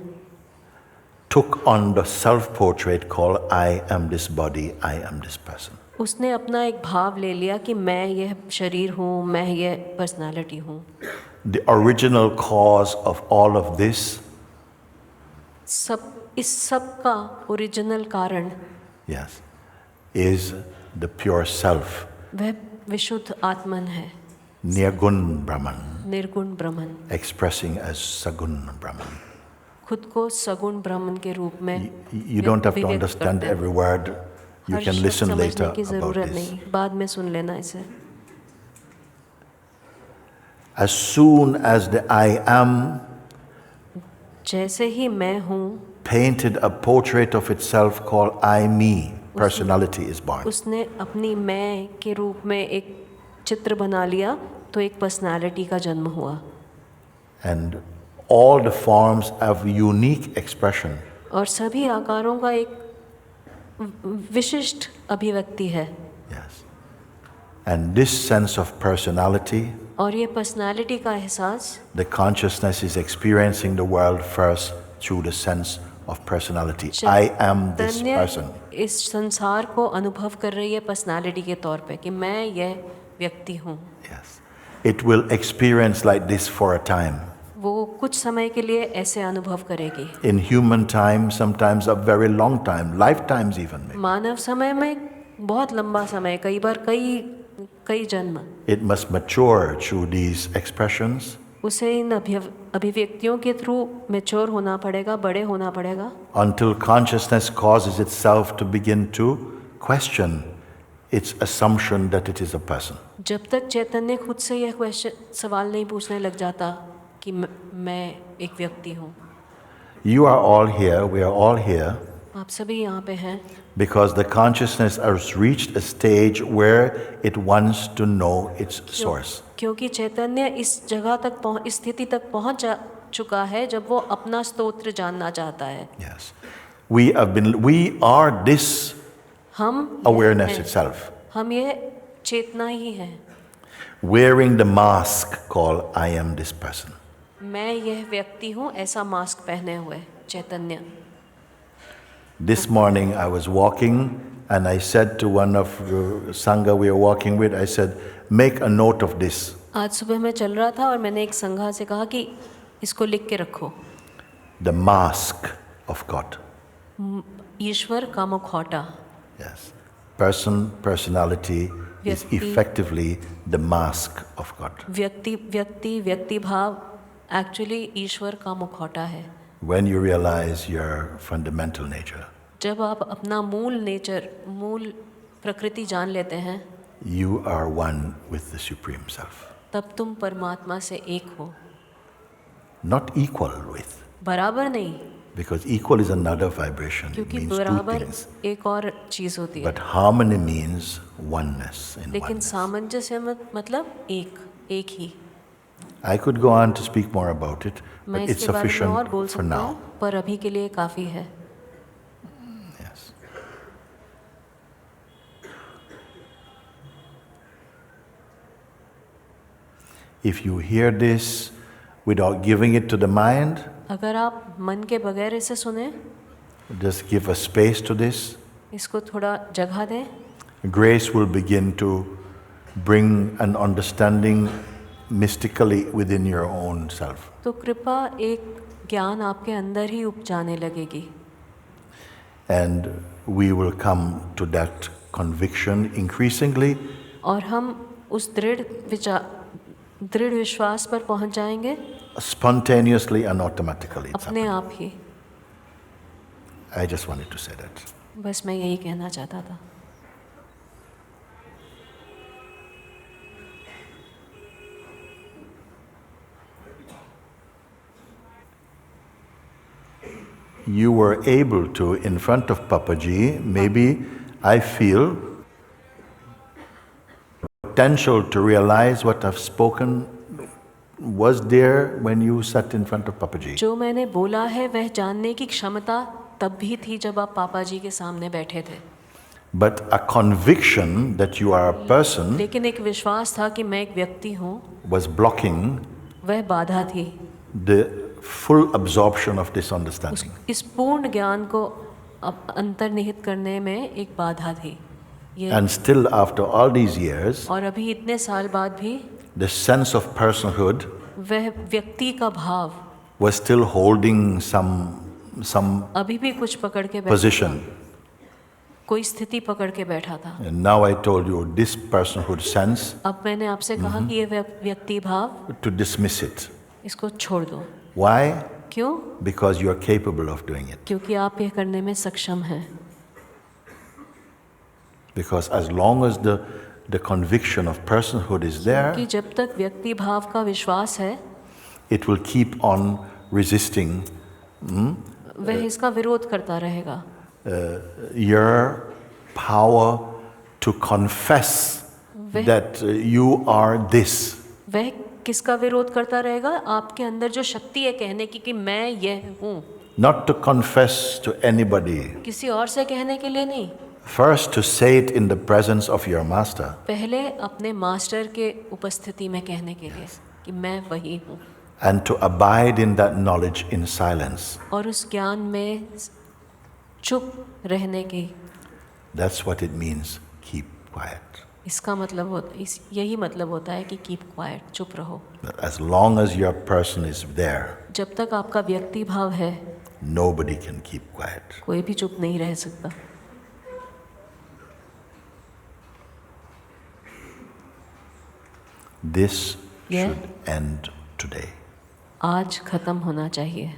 took on the self-portrait called I am this body, I am this person. उसने अपना एक भाव ले लिया कि मैं यह शरीर हूँ, मैं यह पर्सनालिटी हूँ. The original cause of all of this इस सब का ओरिजिनल कारण, yes, is the pure self, वह विशुद्ध आत्मन है, Nirgun Brahman, निर्गुण ब्रह्मन. expressing as Sagun Brahman. खुद को सगुण ब्रह्मन के रूप में You don't have to व्यक्त understand करते हैं. every word. You her can शब्द listen समझने later की about जरूरत this. नहीं, बाद में सुन लेना इसे. As soon as the I am जैसे ही मैं हूँ painted a portrait of itself called I, me, personality is born. उसने अपनी मैं के रूप में एक चित्र बना लिया, तो एक पर्सनालिटी का जन्म हुआ. And all the forms have unique expression. और सभी आकारों का एक विशिष्ट अभिव्यक्ति है. Yes. And this sense of personality, और ये पर्सनालिटी का एहसास the consciousness is experiencing the world first through the sense of personality. I am this person. इस संसार को अनुभव कर रही है पर्सनालिटी के तौर पे कि मैं यह व्यक्ति हूँ. Yes. It will experience like this for a time. वो कुछ समय के लिए ऐसे अनुभव करेगी. In human time, sometimes a very long time, lifetimes even. मानव समय में बहुत लंबा समय, कई बार कई जन्म. It must mature through these expressions. उसे इन अभिव्यक्तियों के थ्रू मैच्योर होना पड़ेगा, बड़े होना पड़ेगा. Until consciousness causes itself to begin to question its assumption that it is a person. जब तक चैतन्य खुद से यह सवाल नहीं पूछने लग जाता कि मैं एक व्यक्ति हूँ. You are all here, we are all here. आप सभी यहाँ पे हैं. Because the consciousness has reached a stage where it wants to know its source. क्योंकि चैतन्य इस जगह तक इस स्थिति तक पहुँच चुका है जब वो अपना स्तोत्र जानना चाहता है. Yes, we are this हम awareness itself. हम ये चेतना ही हैं. Wearing the mask called I am this person. मैं यह व्यक्ति हूँ ऐसा मास्क पहने हुए चैतन्य. This morning I was walking and I said to one of the Sangha we are walking with, I said, make a note of this. आज सुबह मैं चल रहा था और मैंने एक संघा से कहा कि इसको लिख के रखो. The mask of God. ईश्वर का मुखौटा. Yes. Personality is effectively the mask of God. व्यक्ति भाव एक्चुअली ईश्वर का मुखौटा है. When you realize your fundamental nature, जब आप अपना मूल प्रकृति जान लेते हैं, you are one with the Supreme Self. तब तुम परमात्मा से एक हो. Not equal with. बराबर नहीं. Because equal is another vibration. क्योंकि It means two बराबर things. एक और चीज होती है. But harmony means oneness. In लेकिन oneness. सामंजस्य मतलब एक ही. I could go on to speak more about it, मैं but it's इसके बारे में और बोल sufficient for सकता now. हूँ, पर अभी के लिए काफी है. Yes. If you hear this without giving it to the mind, अगर आप मन के बगैर इसे सुने, just give a space to this. इसको थोड़ा जगह दें, Grace will begin to bring an understanding mystically within your own self. तो कृपा एक ज्ञान आपके अंदर ही उपजाने लगेगी. And we will come to that conviction increasingly. और हम उस दृढ़ विश्वास पर पहुंच जाएंगे. Spontaneously and automatically. It's अपने happening. आप ही. I just wanted to say that. बस मैं यही कहना चाहता था. You were able to, in front of Papaji, maybe I feel potential to realize what I've spoken was there when you sat in front of Papaji. जो मैंने बोला है वह जानने की क्षमता तब भी थी जब आप पापा जी के सामने बैठे थे. But a conviction that you are a person लेकिन एक विश्वास था कि मैं एक व्यक्ति हूँ, was blocking वह बाधा थी. the full absorption of this understanding. इस पूर्ण ज्ञान को अंतर्निहित करने में एक बाधा थी. And still after all these years, और अभी इतने साल बाद भी the sense of personhood वह व्यक्ति का भाव was still holding some अभी भी कुछ पकड़ के position. कोई स्थिति पकड़ के बैठा था. And now I told you this personhood sense, अब मैंने आपसे कहा कि ये व्यक्ति भाव to dismiss it. इसको छोड़ दो. Why? क्यों? Because you are capable of doing it. क्योंकि आप ये करने में सक्षम हैं. Because as long as the conviction of personhood is कि there, जब तक व्यक्ति भाव का विश्वास है, it will keep on resisting वह इसका विरोध करता रहेगा. your power to confess that you are this. वह किसका विरोध करता रहेगा? आपके अंदर जो शक्ति है कहने की कि मैं यह हूँ. Not to confess to anybody. किसी और से कहने के लिए नहीं. First to say it in the presence of your master. पहले अपने मास्टर के उपस्थिति में कहने के लिए कि मैं वही हूँ. and to abide in that knowledge in silence. और उस ज्ञान में चुप रहने की, That's what it means, keep quiet. इसका मतलब यही मतलब होता है कि कीप क्वाइट, चुप रहो. As long as your person is there, जब तक आपका व्यक्ति भाव है, nobody can keep quiet. कोई भी चुप नहीं रह सकता. This should end today. आज खत्म होना चाहिए.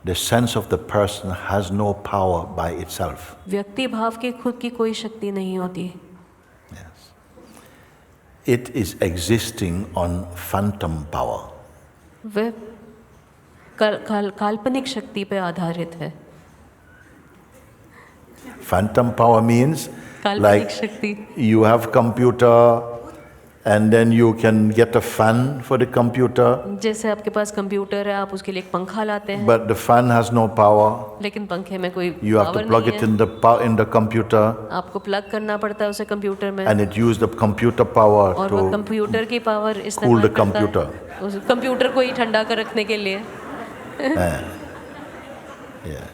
The sense of the person has no power by itself. व्यक्ति भाव की खुद की कोई शक्ति नहीं होती. Yes. It is existing on phantom power. वह काल्पनिक शक्ति पे आधारित है. Phantom power means like शक्ति. you have computer and then you can get a fan for the computer. जैसे आपके पास कंप्यूटर है, आप उसके लिए एक पंखा लाते हैं. But the fan has no power. लेकिन पंखे में कोई You have to plug it in the computer. आपको प्लग करना पड़ता है उसे कंप्यूटर में. And it use the computer power और वो कंप्यूटर की पावर cool the computer. उस कंप्यूटर को ही ठंडा कर रखने के लिए. Yeah.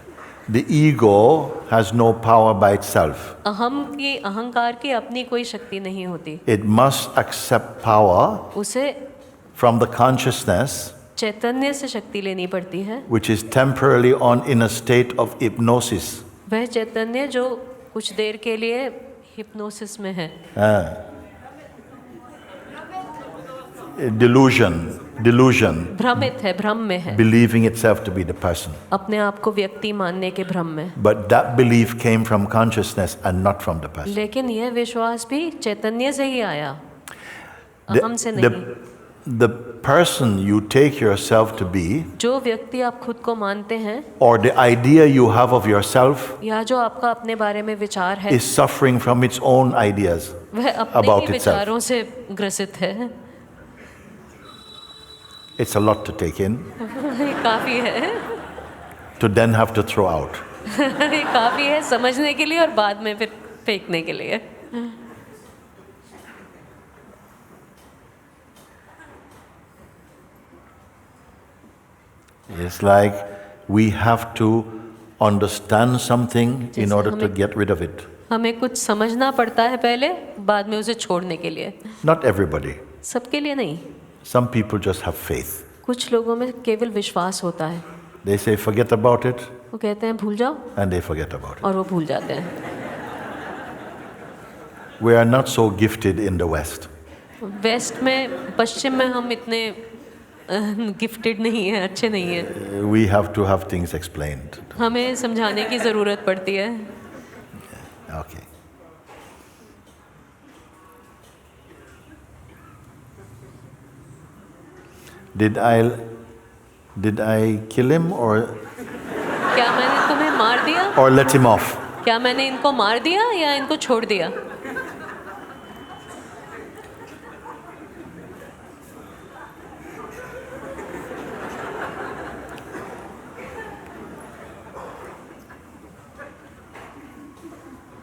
The ego has no power by itself. अहंकार की अपनी कोई शक्ति नहीं होती. It must accept power उसे from the consciousness चैतन्य से शक्ति लेनी पड़ती है. which is temporarily in a state of hypnosis. वह चैतन्य जो कुछ देर के लिए हिप्नोसिस में है. Delusion. भ्रमित है, भ्रम में है. Believing itself to be the person. अपने आप को व्यक्ति मानने के भ्रम में. But that belief came from consciousness and not from the person. लेकिन यह विश्वास भी चैतन्य से ही आया, अहम से नहीं. The person you take yourself to be, जो व्यक्ति आप खुद को मानते हैं, or the idea you have of yourself, या जो आपका अपने बारे में विचार है, is suffering from its own ideas वह अपने about ही itself. विचारों से ग्रसित है. It's a lot to take in. काफी है. To then have to throw out. काफी है समझने के लिए और बाद में फिर फेंकने के लिए. It's like we have to understand something in order to get rid of it. हमें कुछ समझना पड़ता है पहले, बाद में उसे छोड़ने के लिए. Not everybody. सबके लिए नहीं. Some people just have faith. कुछ लोगों में केवल विश्वास होता है. They say forget about it. वो कहते हैं भूल जाओ. And they forget about it. और वो भूल जाते हैं. We are not so gifted in the West. West में, पश्चिम में हम इतने गिफ्टेड नहीं हैं, अच्छे नहीं हैं. We have to have things explained. हमें समझाने की ज़रूरत पड़ती है. Okay. Did I kill him or क्या मैंने तुम्हें मार दिया? or let him off? क्या मैंने इनको मार दिया या इनको छोड़ दिया?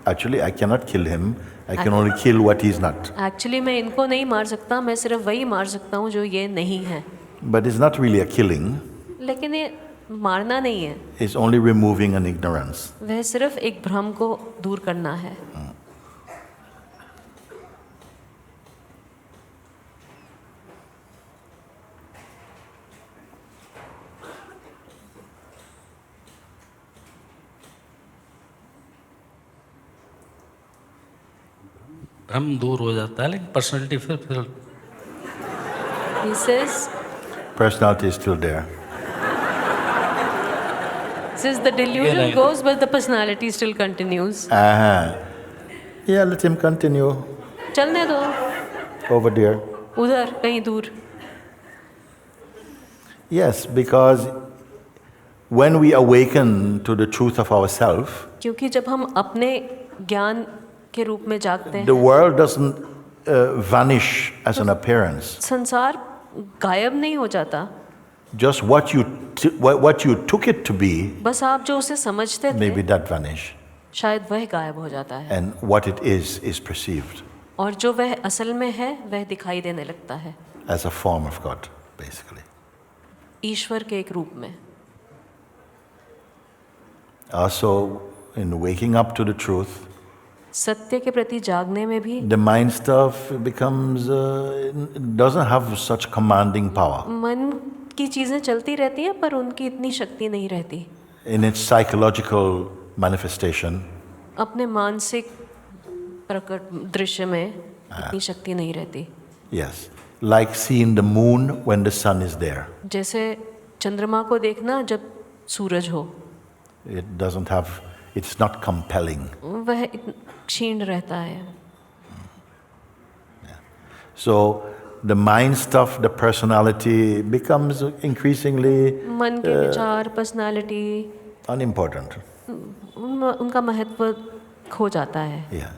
Actually, I cannot kill him. I can only kill what he's not. Actually मैं इनको नहीं मार सकता, मैं सिर्फ वही मार सकता हूँ जो ये नहीं है. But it's not really a killing. लेकिन ये मारना नहीं है. It's only removing an ignorance. वह सिर्फ एक भ्रम को दूर करना है. भ्रम दूर हो जाता है, लेकिन पर्सनालिटी फिर He says Personality is still there. the delusion goes but the personality still continues. Yeah, let him continue. चलने दो. Over there. उधर कहीं दूर. Yes, because when we awaken to the truth of ourselves, क्योंकि जब हम अपने ज्ञान के रूप में जागते हैं, the world doesn't vanish as an appearance. संसार गायब नहीं हो जाता. Just what you took it to be, बस आप जो उसे समझते थे, maybe that vanish. शायद वह गायब हो जाता है. And what it is perceived. और जो वह असल में है वह दिखाई देने लगता है, as a form of God, basically. ईश्वर के एक रूप में. Also, in waking up to the truth, सत्य के प्रति जागने में भी the mind stuff becomes, doesn't have such commanding power. मन की चीज़ें चलती रहती हैं पर उनकी इतनी शक्ति नहीं रहती. In its psychological manifestation, अपने मानसिक प्रकट दृश्य में इतनी शक्ति नहीं रहती. yes, like seeing the moon when the sun is there. जैसे चंद्रमा को देखना जब सूरज हो, It doesn't have, it's not compelling. वह क्षीण रहता है. So the mind stuff, the personality becomes increasingly मन के विचार, पर्सनालिटी, unimportant. उनका महत्व खो जाता है. Yeah.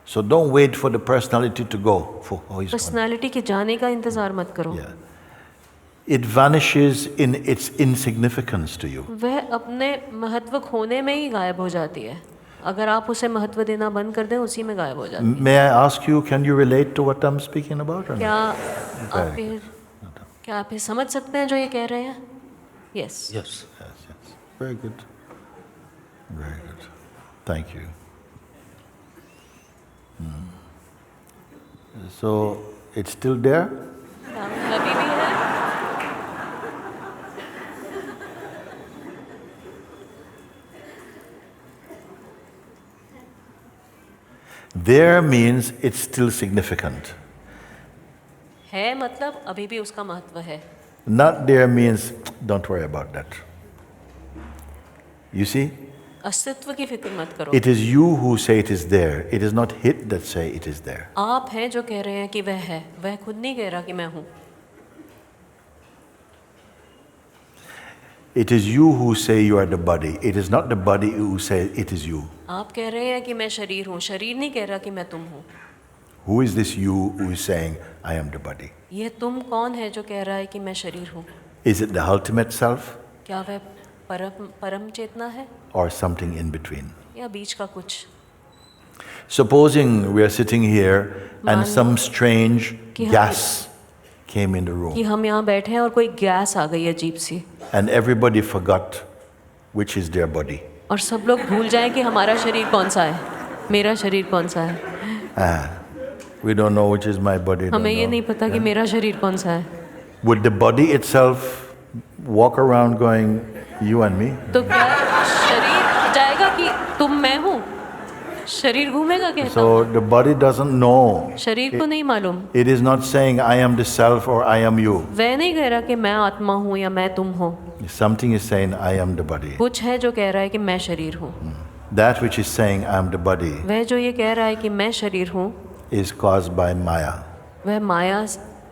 So don't wait for the personality to go. For, oh, he's gone. Personality के जाने का इंतजार मत करो. Yeah. It vanishes in its insignificance to you. वह अपने महत्व खोने में ही गायब हो जाती है. अगर आप उसे महत्व देना बंद कर दें, उसी में गायब हो जाती है. May I ask you, can you relate to what I'm speaking about? Or क्या not? आप ये समझ सकते हैं जो ये कह रहे हैं? Yes. Yes. Yes, yes. Very good. Very good. Thank you. So, it's still there? अभी भी है. There means it's still significant. है मतलब अभी भी उसका महत्व है. Not there means don't worry about that. You see? अस्तित्व की फिक्र मत करो. It is you who say it is there. It is not it that say it is there. आप हैं जो कह रहे हैं कि वह है. वह खुद नहीं कह रहा कि मैं हूँ. It is you who say you are the body. It is not the body who say it is you. आप कह रहे हैं कि मैं शरीर हूँ. शरीर नहीं कह रहा कि मैं तुम हूँ. Who is this you who is saying I am the body? ये तुम कौन है जो कह रहा है कि मैं शरीर हूँ? Is it the ultimate self क्या वह परम चेतना है or something in between? या बीच का कुछ? Supposing we are sitting here and मान some strange कि हम- gas came in the कि room हम यहाँ बैठे हैं और कोई गैस आ गई अजीब सी, and everybody forgot which is their body. और सब लोग भूल जाएं कि हमारा शरीर कौन सा है, मेरा शरीर कौन सा है. We don't know which is my body. हमें don't ये know. नहीं पता कि मेरा शरीर कौन सा है. Would the body itself walk around going, you and me? तो क्या शरीर जाएगा कि तुम मैं हूँ? शरीर घूमेगा कहता हूँ. So the body doesn't know. शरीर को नहीं मालूम. It is not saying I am the self or I am you. वह नहीं कह रहा कि मैं आत्मा हूँ या मैं तुम हो. Something is saying I am the body. कुछ है जो कह रहा है कि मैं शरीर हूँ. That which is saying I am the body वह जो ये कह रहा है कि मैं शरीर हूँ, is caused by Maya. वह माया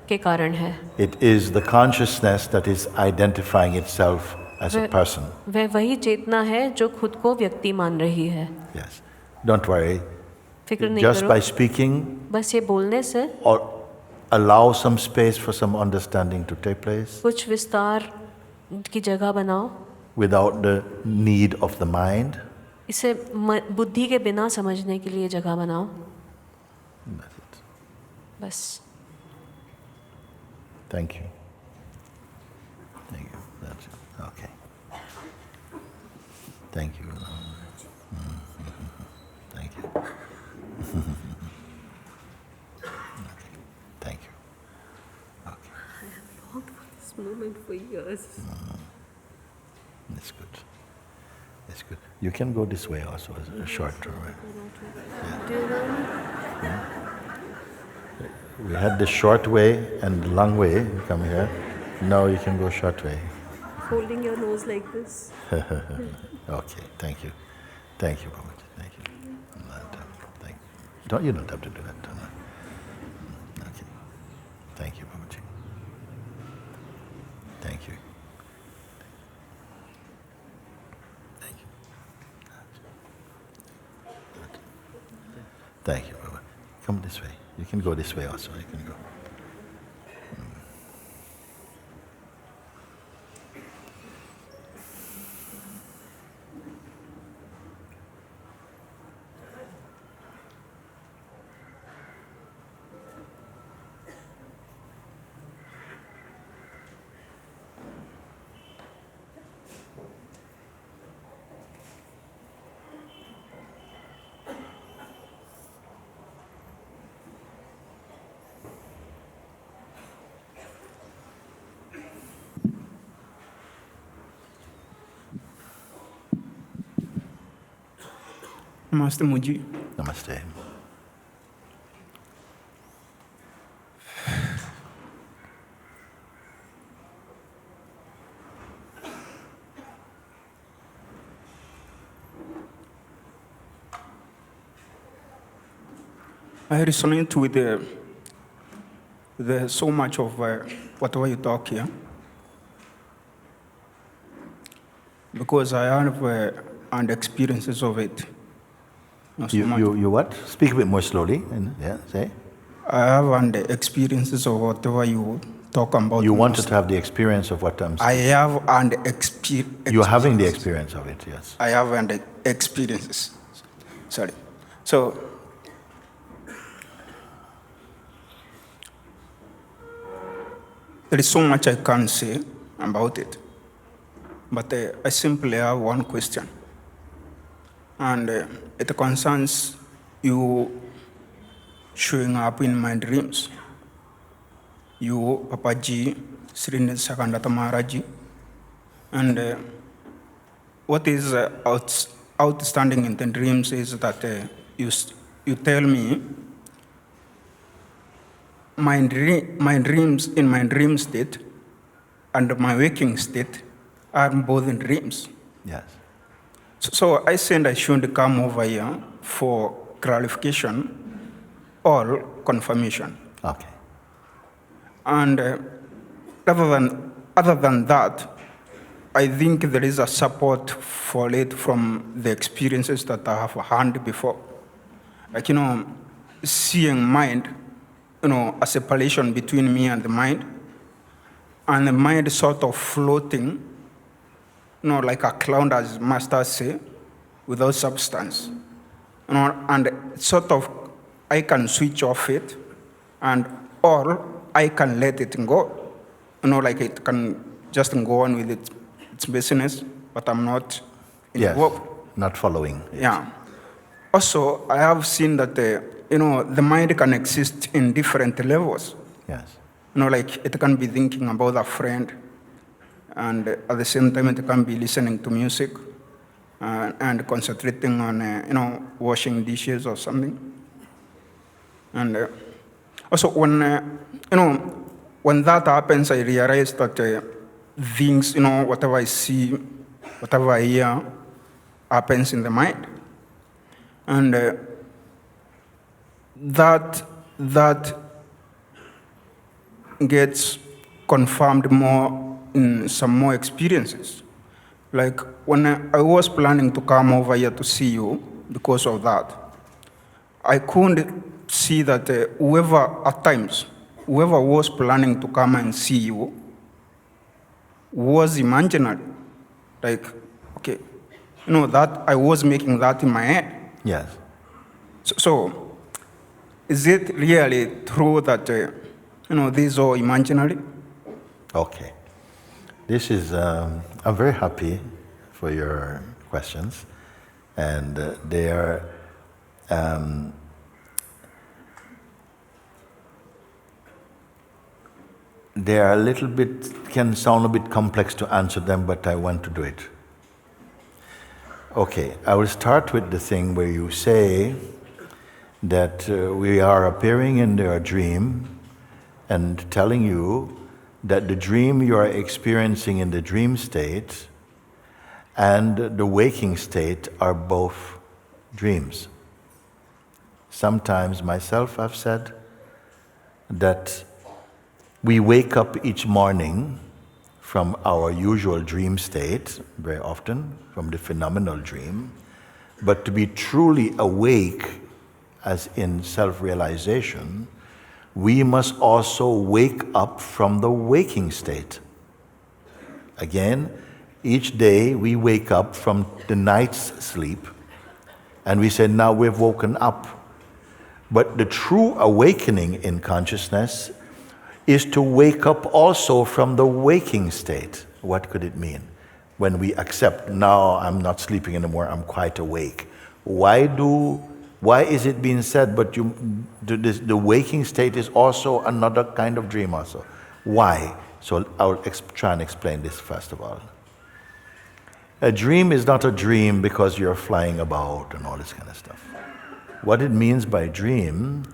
के कारण है. It is the consciousness that is identifying itself as a person. वह वही चेतना है जो खुद को व्यक्ति मान रही है. Yes. Don't worry. फिक्र नहीं Just करो. by speaking बस ये बोलने से or allow some space for some understanding to take place कुछ विस्तार की जगह बनाओ. without the need of the mind. इसे बुद्धि के बिना समझने के लिए जगह बनाओ. That's it. बस. Thank you. Thank you. That's it. Okay. Thank you. Thank you. Okay. Thank you. Okay. This moment for years. That's good. That's good. You can go this way also, as a short way. We had the short way and the long way. You come here. Now you can go short way. Holding your nose like this. Okay. Thank you. Thank you, Mooji. Thank you. Thank you. You don't have to do that. Okay. Thank you, Mooji. Thank you. Thank you. Thank you, Baba. Come this way. You can go this way also. You can go. Namaste, Mooji. Namaste. I resonate with so much of whatever you talk here, because I have and experiences of it. Not so much. You what? Speak a bit more slowly. And, yeah, say. I have and experiences of whatever you talk about. You wanted to have the experience of what I'm saying. I have and experience. You're having the experience of it, yes. I have and experiences. Sorry. So, there is so much I can't say about it. But I simply have one question. And it concerns you showing up in my dreams. You, Papaji, Srinivas Sakandata Maharaji. And what is outstanding in the dreams is that you tell me my dreams in my dream state and my waking state are both in dreams. Yes. So I said I should come over here for clarification or confirmation. Okay. And other than that, I think there is a support for it from the experiences that I have had before. Like, seeing mind, a separation between me and the mind sort of floating, like a cloud, as masters say, without substance. And sort of, I can switch off it, or I can let it go. Like it can just go on with its business, but I'm not involved. Yes, not following. Yeah. Also, I have seen that the mind can exist in different levels. Yes. Like it can be thinking about a friend, and at the same time it can be listening to music and concentrating on washing dishes or something. And also when that happens, I realize that things, whatever I see, whatever I hear, happens in the mind. And that gets confirmed more in some more experiences. Like when I was planning to come over here to see you because of that, I couldn't see that whoever was planning to come and see you was imaginary. Like, okay, that I was making that in my head. Yes. So is it really true that, these are imaginary? Okay. This is, I'm very happy for your questions. And they are, they are a little bit, can sound a bit complex to answer them, but I want to do it. Okay, I will start with the thing where you say that we are appearing in their dream and telling you that the dream you are experiencing in the dream state and the waking state are both dreams. Sometimes myself I've said that we wake up each morning from our usual dream state, very often, from the phenomenal dream, but to be truly awake, as in self-realization, we must also wake up from the waking state. Again, each day we wake up from the night's sleep, and we say, now we've woken up. But the true awakening in consciousness is to wake up also from the waking state. What could it mean? When we accept, now I'm not sleeping anymore, I'm quite awake. Why is it being said, but the waking state is also another kind of dream also? Why? So I'll try and explain this first of all. A dream is not a dream because you're flying about and all this kind of stuff. What it means by dream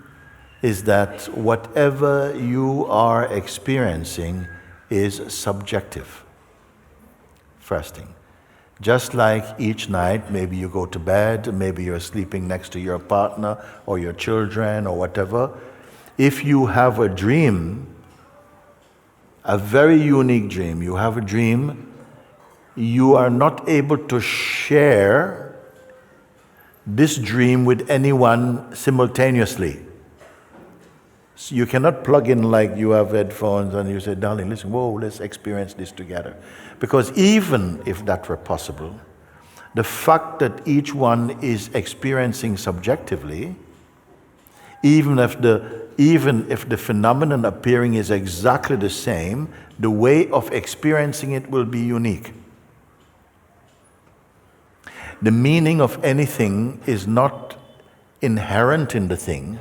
is that whatever you are experiencing is subjective. First thing. Just like each night, maybe you go to bed, maybe you're sleeping next to your partner or your children or whatever. If you have a dream, a very unique dream, you have a dream, you are not able to share this dream with anyone simultaneously. So you cannot plug in like you have headphones and you say, darling, listen, whoa, let's experience this together. Because even if that were possible, the fact that each one is experiencing subjectively, even if the phenomenon appearing is exactly the same, the way of experiencing it will be unique. The meaning of anything is not inherent in the thing.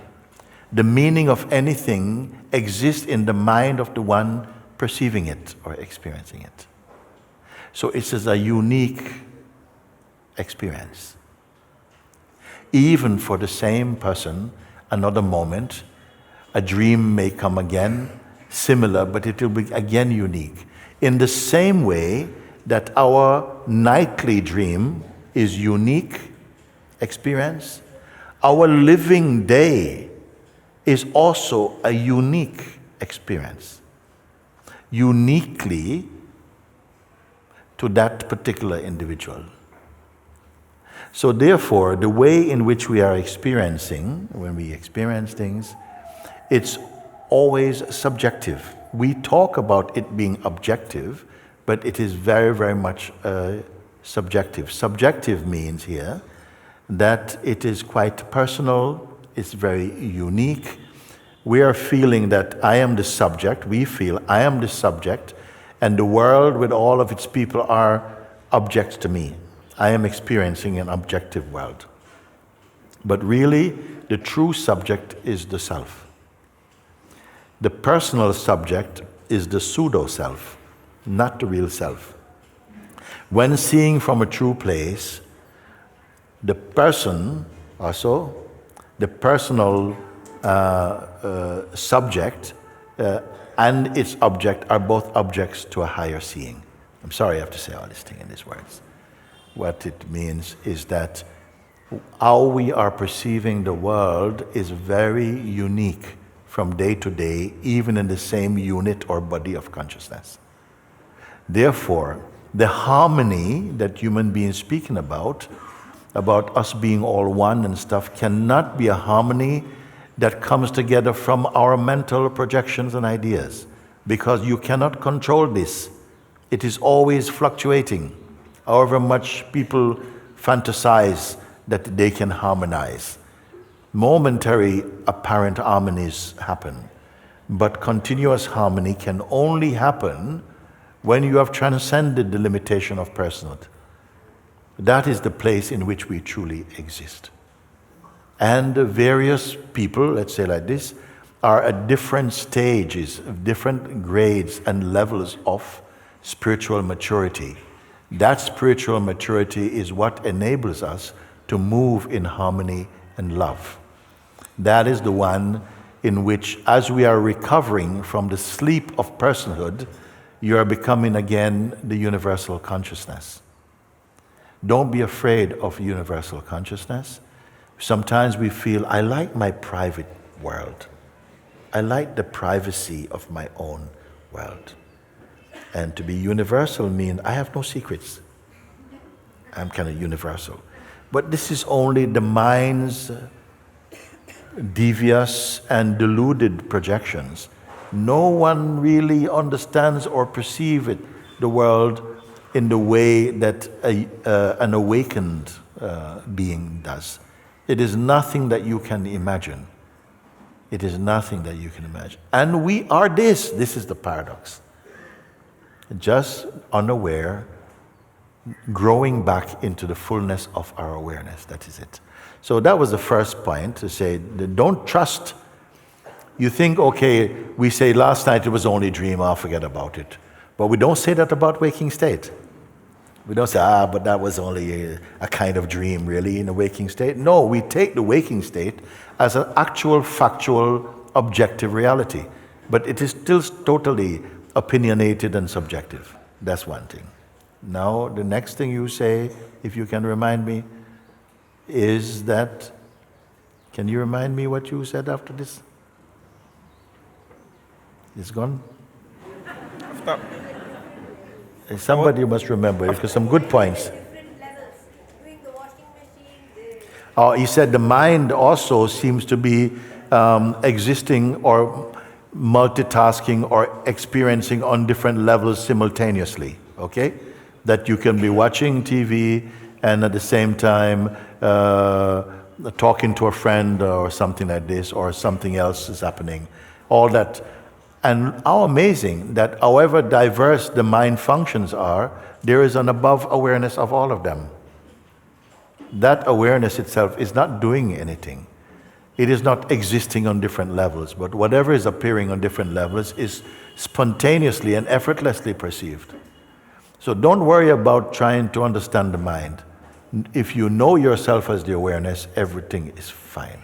The meaning of anything exists in the mind of the one perceiving it or experiencing it. So it is a unique experience. Even for the same person, another moment, a dream may come again, similar, but it will be again unique. In the same way that our nightly dream is unique experience, our living day is also a unique experience, uniquely to that particular individual. So therefore, the way in which we are experiencing, when we experience things, it's always subjective. We talk about it being objective, but it is very, very much subjective. Subjective means here that it is quite personal, it's very unique. We are feeling that I am the subject, we feel I am the subject, and the world with all of its people are objects to me. I am experiencing an objective world. But really, the true subject is the self. The personal subject is the pseudo-self, not the real self. When seeing from a true place, the person, also, the personal subject and its object are both objects to a higher seeing. I'm sorry I have to say all this thing in these words. What it means is that how we are perceiving the world is very unique from day to day, even in the same unit or body of consciousness. Therefore, the harmony that human beings speaking about us being all one and stuff, cannot be a harmony that comes together from our mental projections and ideas, because you cannot control this. It is always fluctuating, however much people fantasize that they can harmonize. Momentary apparent harmonies happen, but continuous harmony can only happen when you have transcended the limitation of personhood. That is the place in which we truly exist. And the various people, let's say like this, are at different stages, different grades and levels of spiritual maturity. That spiritual maturity is what enables us to move in harmony and love. That is the one in which, as we are recovering from the sleep of personhood, you are becoming again the universal consciousness. Don't be afraid of universal consciousness. Sometimes we feel, I like my private world. I like the privacy of my own world. And to be universal means I have no secrets. I'm kind of universal. But this is only the mind's devious and deluded projections. No one really understands or perceives the world in the way that an awakened being does. It is nothing that you can imagine. It is nothing that you can imagine. And we are this. This is the paradox. Just unaware, growing back into the fullness of our awareness. That is it. So that was the first point, to say, don't trust. You think, okay, we say last night it was only a dream, I'll forget about it. But we don't say that about waking state. We don't say, but that was only a kind of dream, really, in a waking state. No, we take the waking state as an actual, factual, objective reality. But it is still totally opinionated and subjective. That's one thing. Now, the next thing you say, if you can remind me, is that, can you remind me what you said after this? It's gone? After, Somebody must remember, because some good points. Oh, he said the mind also seems to be existing or multitasking or experiencing on different levels simultaneously, okay? That you can be watching TV and at the same time talking to a friend or something like this, or something else is happening. All that. And how amazing that however diverse the mind functions are, there is an above awareness of all of them. That awareness itself is not doing anything. It is not existing on different levels, but whatever is appearing on different levels is spontaneously and effortlessly perceived. So don't worry about trying to understand the mind. If you know yourself as the awareness, everything is fine.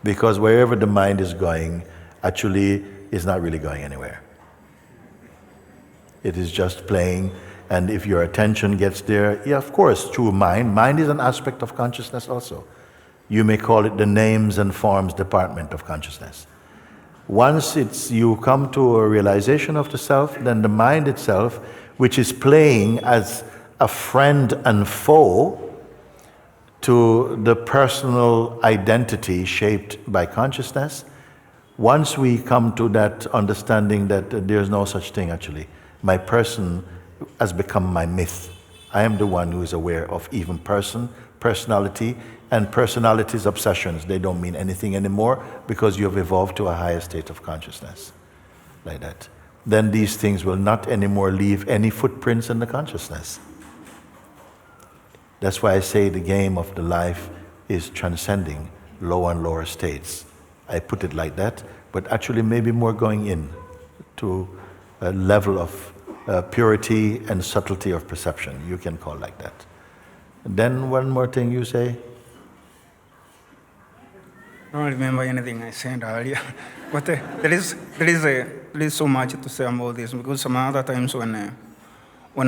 Because wherever the mind is going, actually is not really going anywhere. It is just playing, and if your attention gets there, yeah, of course, through mind. Mind is an aspect of consciousness also. You may call it the names and forms department of consciousness. Once you come to a realization of the self, then the mind itself, which is playing as a friend and foe to the personal identity shaped by consciousness, once we come to that understanding that there's no such thing actually, my person has become my myth. I am the one who is aware of even personality, and personality's obsessions. They don't mean anything anymore because you have evolved to a higher state of consciousness, like that. Then these things will not anymore leave any footprints in the consciousness. That's why I say the game of the life is transcending lower and lower states. I put it like that, but actually maybe more going in to a level of purity and subtlety of perception. You can call it like that. And then one more thing you say. I don't remember anything I said earlier, but there is so much to say about this, because some other times when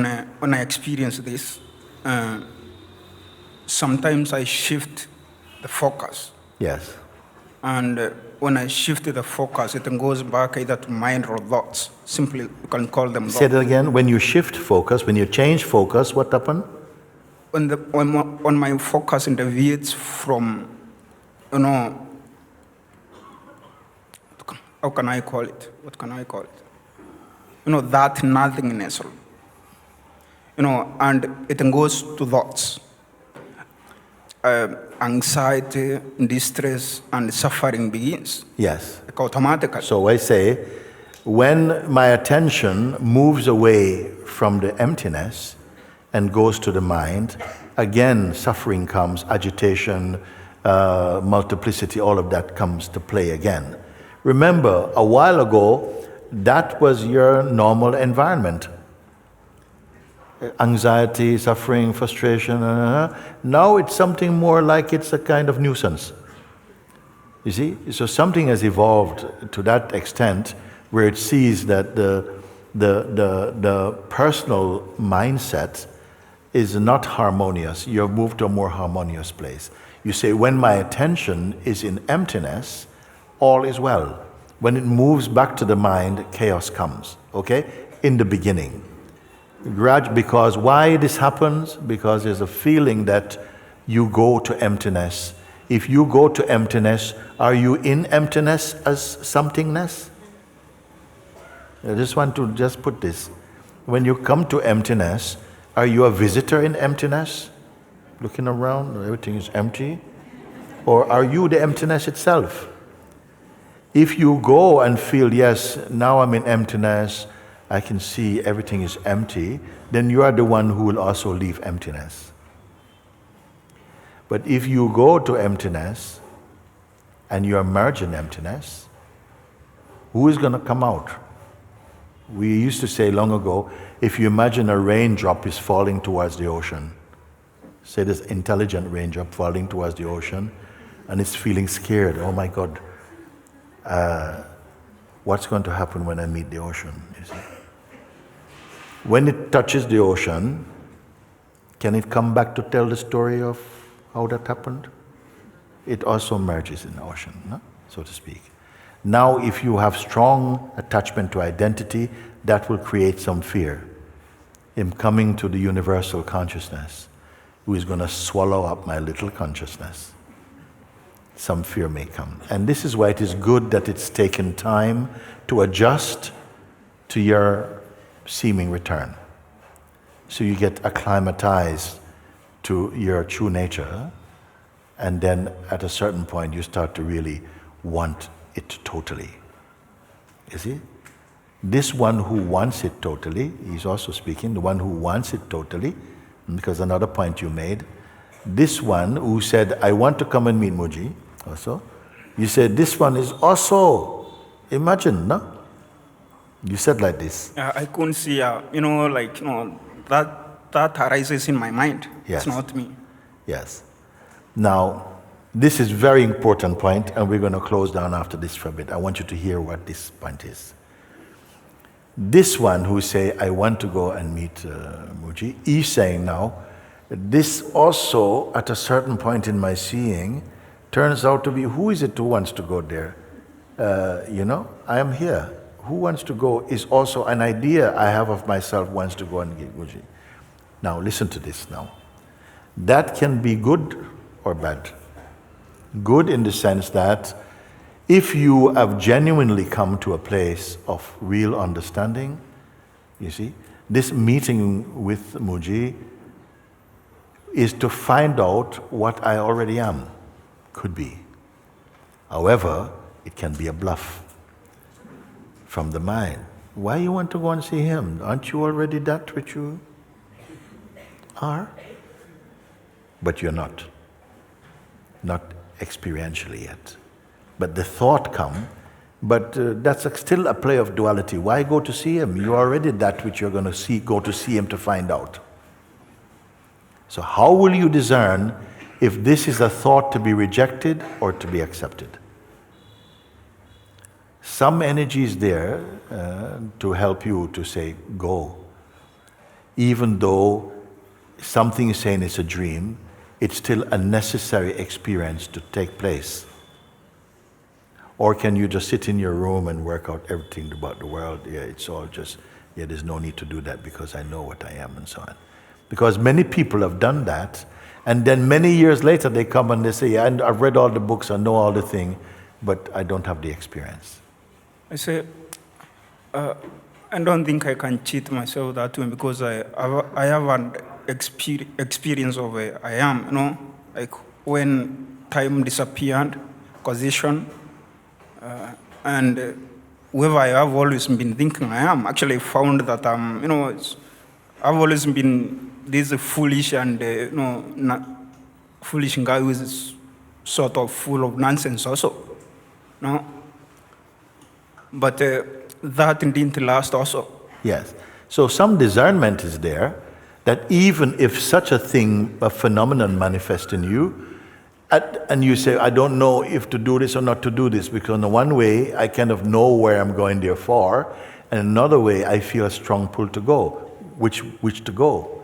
I experience this, sometimes I shift the focus. Yes. And when I shift the focus, it goes back either to mind or thoughts. Simply, you can call them thoughts. Say that again. When you shift focus, when you change focus, what happens? When my focus deviates from, how can I call it? What can I call it? That nothingness. And it goes to thoughts. Anxiety, distress, and suffering begins. Yes. Like automatically. So I say, when my attention moves away from the emptiness and goes to the mind, again suffering comes, agitation, multiplicity, all of that comes to play again. Remember, a while ago, that was your normal environment. Anxiety, suffering, frustration. Now it's something more like it's a kind of nuisance. You see? So something has evolved to that extent where it sees that the personal mindset is not harmonious. You've moved to a more harmonious place. You say, when my attention is in emptiness, all is well. When it moves back to the mind, chaos comes, okay? In the beginning. Because why this happens? Because there's a feeling that you go to emptiness. If you go to emptiness, are you in emptiness as somethingness? I just want to just put this. When you come to emptiness, are you a visitor in emptiness? Looking around, everything is empty? Or are you the emptiness itself? If you go and feel, yes, now I'm in emptiness, I can see everything is empty, then you are the one who will also leave emptiness. But if you go to emptiness and you are merged in emptiness, who is going to come out? We used to say long ago, if you imagine a raindrop is falling towards the ocean, say this intelligent raindrop falling towards the ocean, and it's feeling scared. Oh my God, what's going to happen when I meet the ocean? You see? When it touches the ocean, can it come back to tell the story of how that happened? It also merges in the ocean, no? So to speak. Now, if you have strong attachment to identity, that will create some fear. In coming to the universal consciousness, who is going to swallow up my little consciousness, some fear may come. And this is why it is good that it's taken time to adjust to your seeming return. So you get acclimatized to your true nature, and then at a certain point you start to really want it totally. You see? This one who wants it totally, he's also speaking, the one who wants it totally, because another point you made, this one who said, I want to come and meet Mooji, also, you said this one is also, imagine, no? You said like this. I couldn't see, that arises in my mind. Yes. It's not me. Yes. Now, this is very important point, and we're going to close down after this for a bit. I want you to hear what this point is. This one who say, I want to go and meet Mooji, is saying now, this also, at a certain point in my seeing, turns out to be, who is it who wants to go there? I am here. Who wants to go is also an idea I have of myself wants to go and get Mooji. Now, listen to this now. That can be good or bad. Good in the sense that if you have genuinely come to a place of real understanding, you see, this meeting with Mooji is to find out what I already am, could be. However, it can be a bluff from the mind. Why you want to go and see him? Aren't you already that which you are? But you're not experientially yet. But the thought come, but that's still a play of duality. Why go to see him? You're already that which you're going to see, go to see him to find out. So how will you discern if this is a thought to be rejected or to be accepted? Some energy is there to help you to say, go. Even though something is saying it's a dream, it's still a necessary experience to take place. Or can you just sit in your room and work out everything about the world? Yeah, it's all just, yeah, there's no need to do that because I know what I am and so on. Because many people have done that, and then many years later they come and they say, yeah, I've read all the books, I know all the thing, but I don't have the experience. I say, I don't think I can cheat myself that way because I have an experience of I am, like when time disappeared, causation, and whoever I have always been thinking I am, actually found that I've always been this foolish and foolish guy who is sort of full of nonsense also, no. But that didn't last also. Yes. So some discernment is there that even if such a thing, a phenomenon manifests in you, and you say, I don't know if to do this or not to do this, because in one way I kind of know where I'm going there for, and another way I feel a strong pull to go, which to go.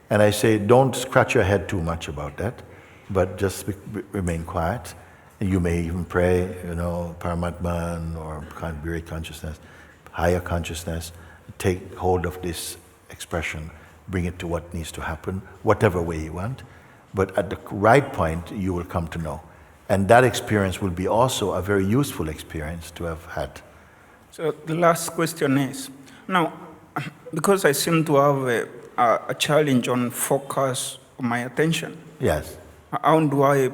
And I say, don't scratch your head too much about that, but just remain quiet. You may even pray, Paramatman or Spirit consciousness, higher consciousness, take hold of this expression, bring it to what needs to happen, whatever way you want. But at the right point, you will come to know. And that experience will be also a very useful experience to have had. So the last question is, now, because I seem to have a challenge on focus of my attention. Yes. How do I,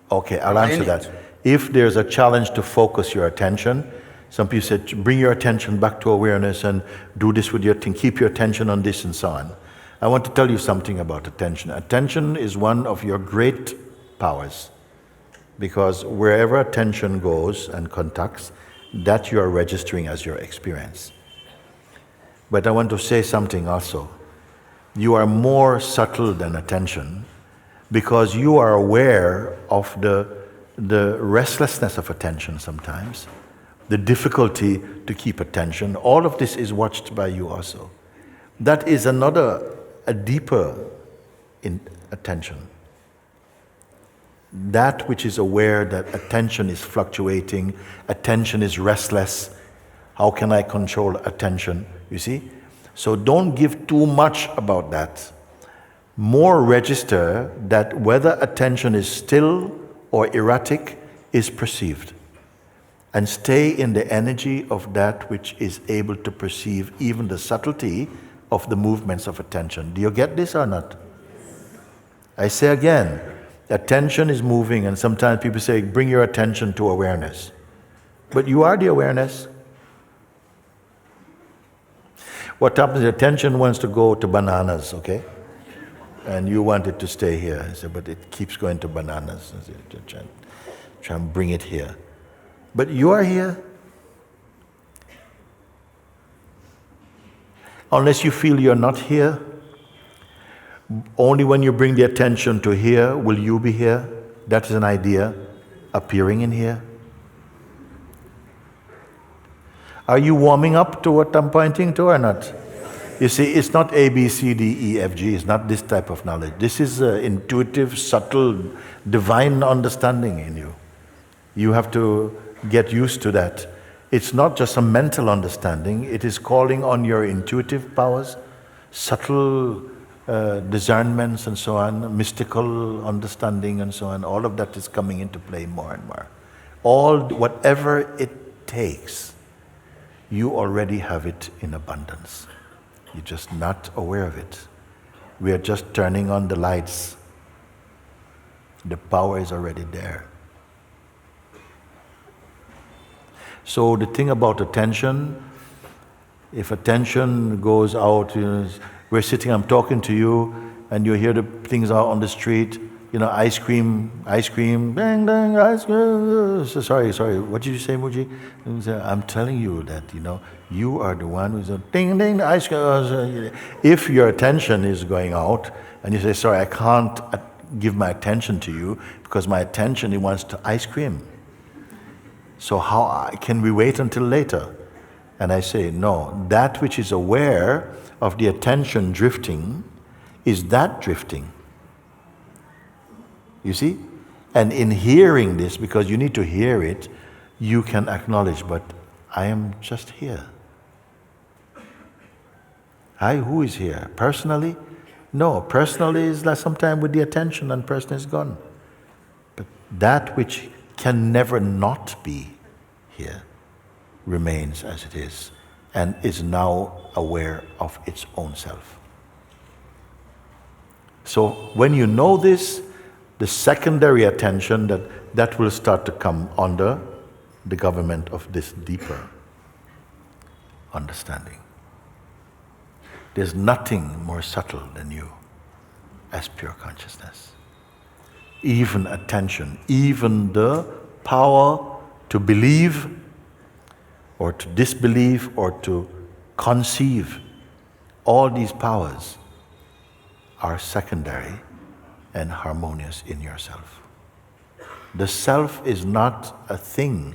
Okay, I'll answer that. If there's a challenge to focus your attention, some people said, bring your attention back to awareness and do this with your thing, keep your attention on this and so on. I want to tell you something about attention. Attention is one of your great powers, because wherever attention goes and contacts, that you are registering as your experience. But I want to say something also. You are more subtle than attention because you are aware of the restlessness of attention sometimes, the difficulty to keep attention. All of this is watched by you also. That is a deeper attention. That which is aware that attention is fluctuating, attention is restless. How can I control attention? You see? So don't give too much about that. More register that whether attention is still or erratic is perceived. And stay in the energy of that which is able to perceive even the subtlety of the movements of attention. Do you get this or not? I say again, attention is moving, and sometimes people say, bring your attention to awareness. But you are the awareness. What happens is attention wants to go to bananas, okay? And you want it to stay here. I say, but it keeps going to bananas. I say, try and bring it here. But you are here. Unless you feel you're not here, only when you bring the attention to here will you be here. That is an idea appearing in here. Are you warming up to what I'm pointing to or not? You see, it's not A, B, C, D, E, F, G. It's not this type of knowledge. This is intuitive, subtle, divine understanding in you. You have to get used to that. It's not just a mental understanding. It is calling on your intuitive powers, subtle discernments and so on, mystical understanding and so on. All of that is coming into play more and more. Whatever it takes, you already have it in abundance. You're just not aware of it. We are just turning on the lights. The power is already there. So the thing about attention, if attention goes out, we're sitting, I'm talking to you, and you hear the things out on the street, ice cream, bang, bang, ice cream. Sorry, what did you say, Mooji? I'm telling you that, you are the one who's a ding, ding, ice cream. If your attention is going out, and you say, sorry, I can't give my attention to you, because my attention, it wants to ice cream. So can we wait until later? And I say, no, that which is aware of the attention drifting is that drifting. You see? And in hearing this, because you need to hear it, you can acknowledge, but I am just here. Who is here? Personally? No, personally is like sometime with the attention and person is gone. But that which can never not be here remains as it is and is now aware of its own self. So when you know this, the secondary attention that will start to come under the government of this deeper understanding. There's nothing more subtle than you as pure consciousness. Even attention, even the power to believe or to disbelieve or to conceive, all these powers are secondary and harmonious in yourself. The self is not a thing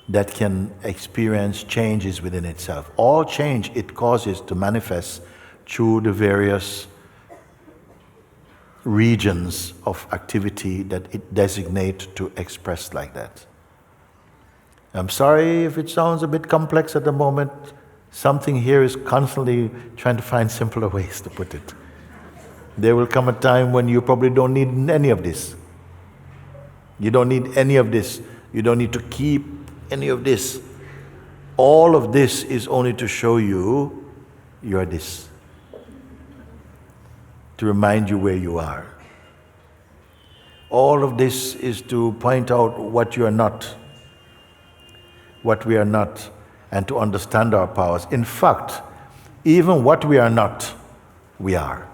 that can experience changes within itself. All change it causes to manifest through the various regions of activity that it designates to express like that. I'm sorry if it sounds a bit complex at the moment. Something here is constantly trying to find simpler ways to put it. There will come a time when you probably don't need any of this. You don't need any of this. You don't need to keep any of this. All of this is only to show you you're this. To remind you where you are. All of this is to point out what you are not. What we are not, and to understand our powers. In fact, even what we are not, we are.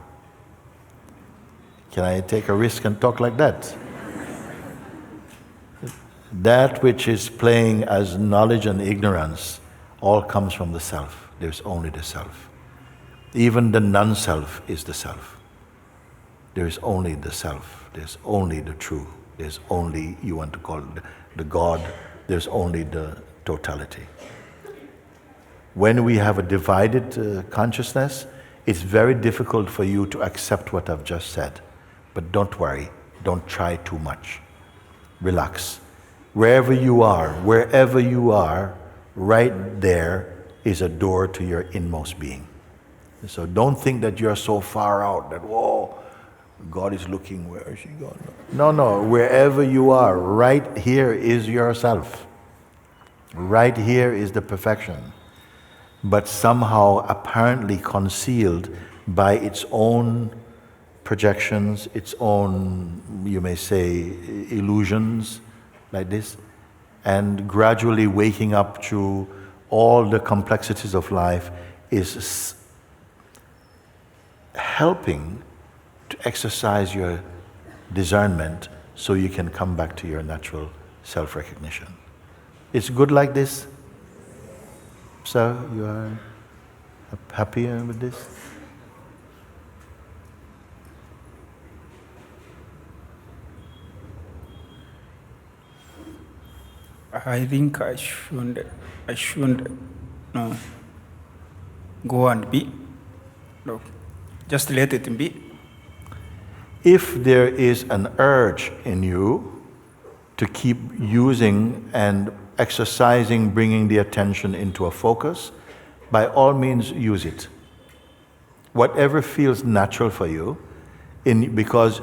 Can I take a risk and talk like that? That which is playing as knowledge and ignorance all comes from the self. There's only the self. Even the non-self is the self. There is only the self. There's only the true. There's only, you want to call it the God, there's only the totality. When we have a divided consciousness, it's very difficult for you to accept what I've just said. But don't worry, don't try too much. Relax. Wherever you are, right there is a door to your inmost being. So don't think that you're so far out that, whoa, God is looking, where is he going? No, wherever you are, right here is yourself. Right here is the perfection. But somehow apparently concealed by its own projections, its own, you may say, illusions, like this, and gradually waking up to all the complexities of life is helping to exercise your discernment so you can come back to your natural self-recognition. It's good like this? So you are happy with this? I think I shouldn't go and be. No, just let it be. If there is an urge in you to keep using and exercising, bringing the attention into a focus, by all means use it. Whatever feels natural for you, because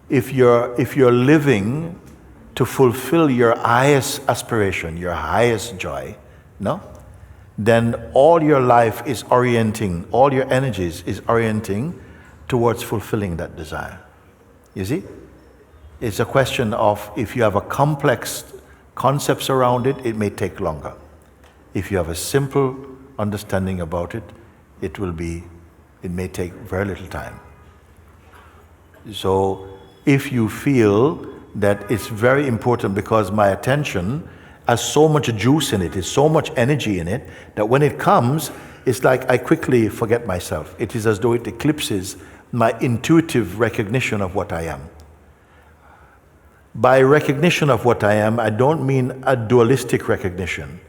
if you're living to fulfill your highest aspiration, your highest joy, then all your life is orienting, all your energies is orienting towards fulfilling that desire. You see? It's a question of, if you have a complex concepts around it, it may take longer. If you have a simple understanding about it, it may take very little time. So if you feel that it's very important because my attention has so much juice in it, is so much energy in it, that when it comes, it's like I quickly forget myself. It is as though it eclipses my intuitive recognition of what I am. By recognition of what I am, I don't mean a dualistic recognition.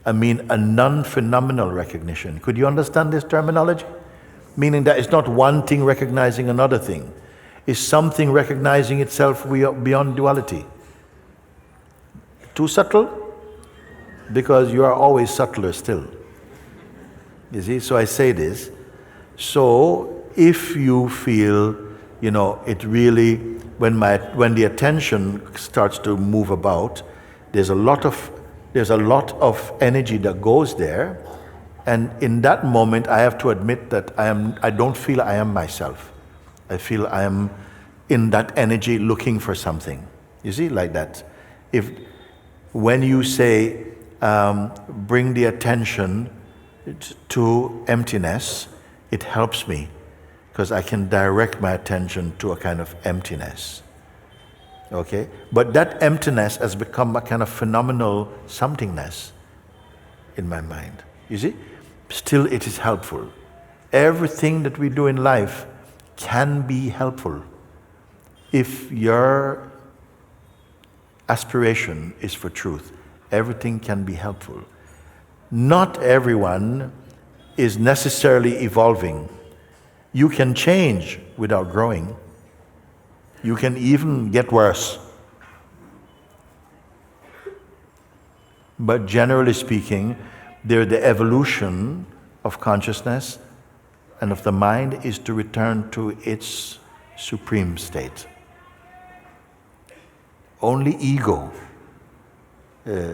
I mean a non-phenomenal recognition. Could you understand this terminology? Meaning that it's not one thing recognizing another thing. It's something recognizing itself beyond duality. Too subtle? Because you are always subtler still. You see, so I say this. So if you feel, it really, when the attention starts to move about, there's a lot of energy that goes there, and in that moment I have to admit that I don't feel I am myself. I feel I am in that energy looking for something. You see, like that. When you say, bring the attention to emptiness, it helps me, because I can direct my attention to a kind of emptiness. Okay? But that emptiness has become a kind of phenomenal somethingness in my mind. You see? Still it is helpful. Everything that we do in life can be helpful if your aspiration is for truth. Everything can be helpful. Not everyone is necessarily evolving. You can change without growing. You can even get worse. But generally speaking, the evolution of consciousness and of the mind is to return to its supreme state. Only ego,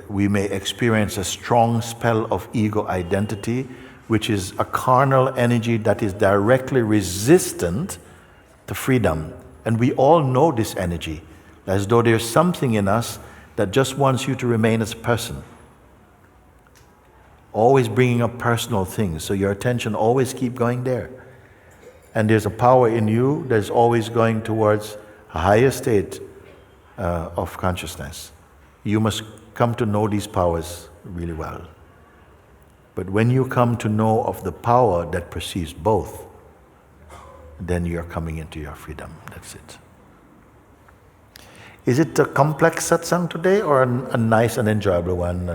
we may experience a strong spell of ego identity, which is a carnal energy that is directly resistant to freedom. And we all know this energy, as though there's something in us that just wants you to remain as a person. Always bringing up personal things, so your attention always keep going there. And there's a power in you that's always going towards a higher state of consciousness. You must come to know these powers really well. But when you come to know of the power that perceives both, then you're coming into your freedom. That's it. Is it a complex satsang today, or a nice and enjoyable one?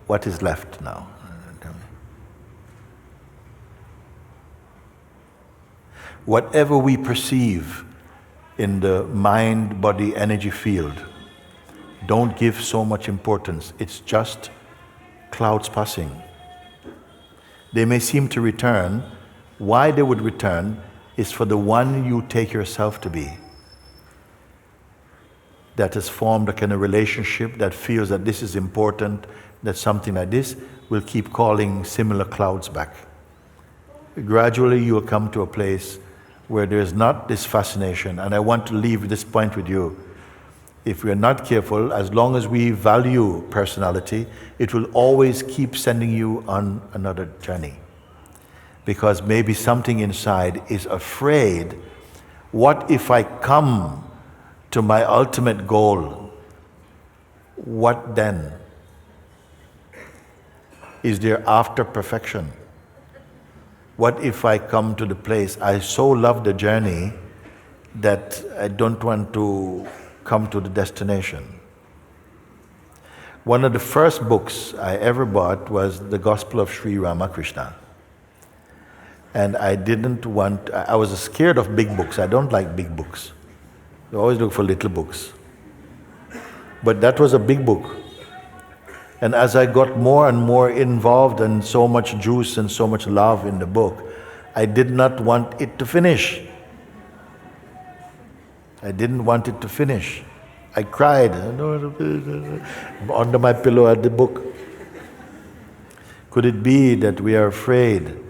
What is left now? Tell me. Whatever we perceive in the mind-body energy field, don't give so much importance. It's just clouds passing. They may seem to return. Why they would return is for the one you take yourself to be, that has formed a kind of relationship that feels that this is important, that something like this will keep calling similar clouds back. Gradually you will come to a place where there is not this fascination, and I want to leave this point with you. If we are not careful, as long as we value personality, it will always keep sending you on another journey. Because maybe something inside is afraid, what if I come to my ultimate goal? What then? Is there after perfection? What if I come to the place, I so love the journey that I don't want to come to the destination? One of the first books I ever bought was The Gospel of Sri Ramakrishna. And I was scared of big books. I don't like big books. I always look for little books. But that was a big book. And as I got more and more involved and so much juice and so much love in the book, I did not want it to finish. I didn't want it to finish. I cried under my pillow at the book. Could it be that we are afraid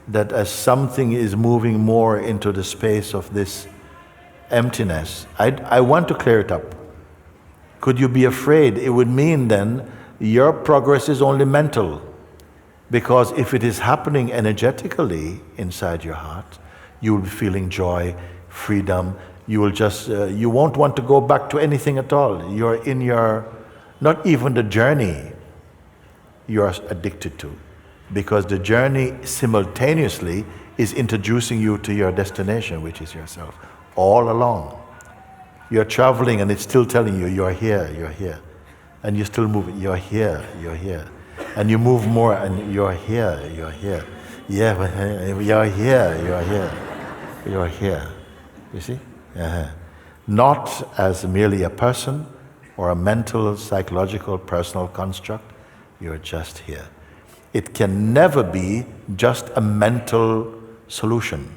that as something is moving more into the space of this emptiness, I want to clear it up. Could you be afraid? It would mean then your progress is only mental. Because if it is happening energetically inside your heart, you will be feeling joy, freedom. You will just, you won't want to go back to anything at all. You're in your, not even the journey you are addicted to. Because the journey simultaneously is introducing you to your destination, which is yourself, all along. You're traveling and it's still telling you, you're here, you're here. And you're still moving, you're here, you're here. And you move more and you're here, you're here. Yeah, you're here, you're here, you're here. You see? Not as merely a person or a mental, psychological, personal construct, you're just here. It can never be just a mental solution.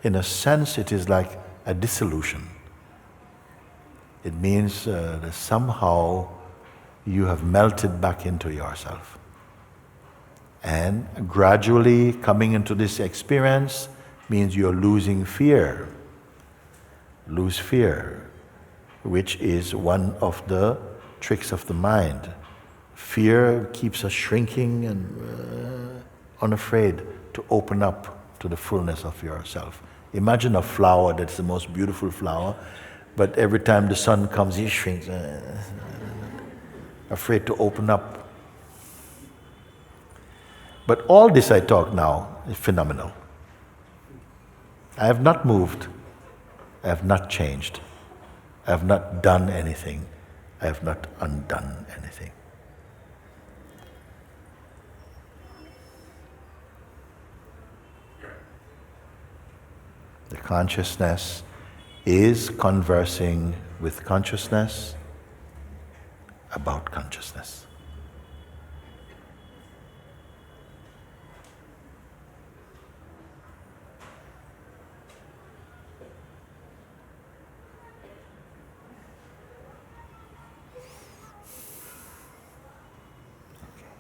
In a sense, it is like a dissolution. It means that somehow you have melted back into yourself. And gradually coming into this experience means you're losing fear. Lose fear, which is one of the tricks of the mind. Fear keeps us shrinking and unafraid to open up to the fullness of yourself. Imagine a flower that's the most beautiful flower, but every time the sun comes, he shrinks, afraid to open up. But all this I talk now is phenomenal. I have not moved. I have not changed. I have not done anything. I have not undone anything. The consciousness is conversing with consciousness about consciousness.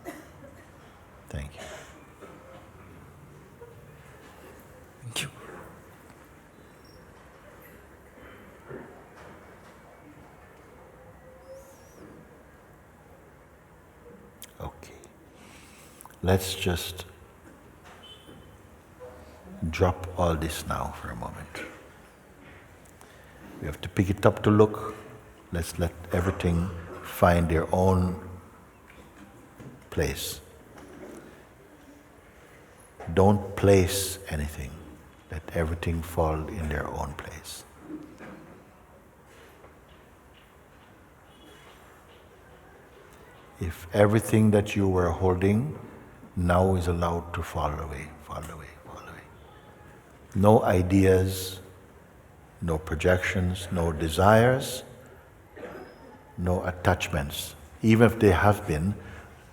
Okay. Thank you. Thank you. let's just drop all this now for a moment. We have to pick it up to look. Let's let everything find their own place. Don't place anything. Let everything fall in their own place. If everything that you were holding now is allowed to fall away, fall away, fall away. No ideas, no projections, no desires, no attachments. Even if they have been,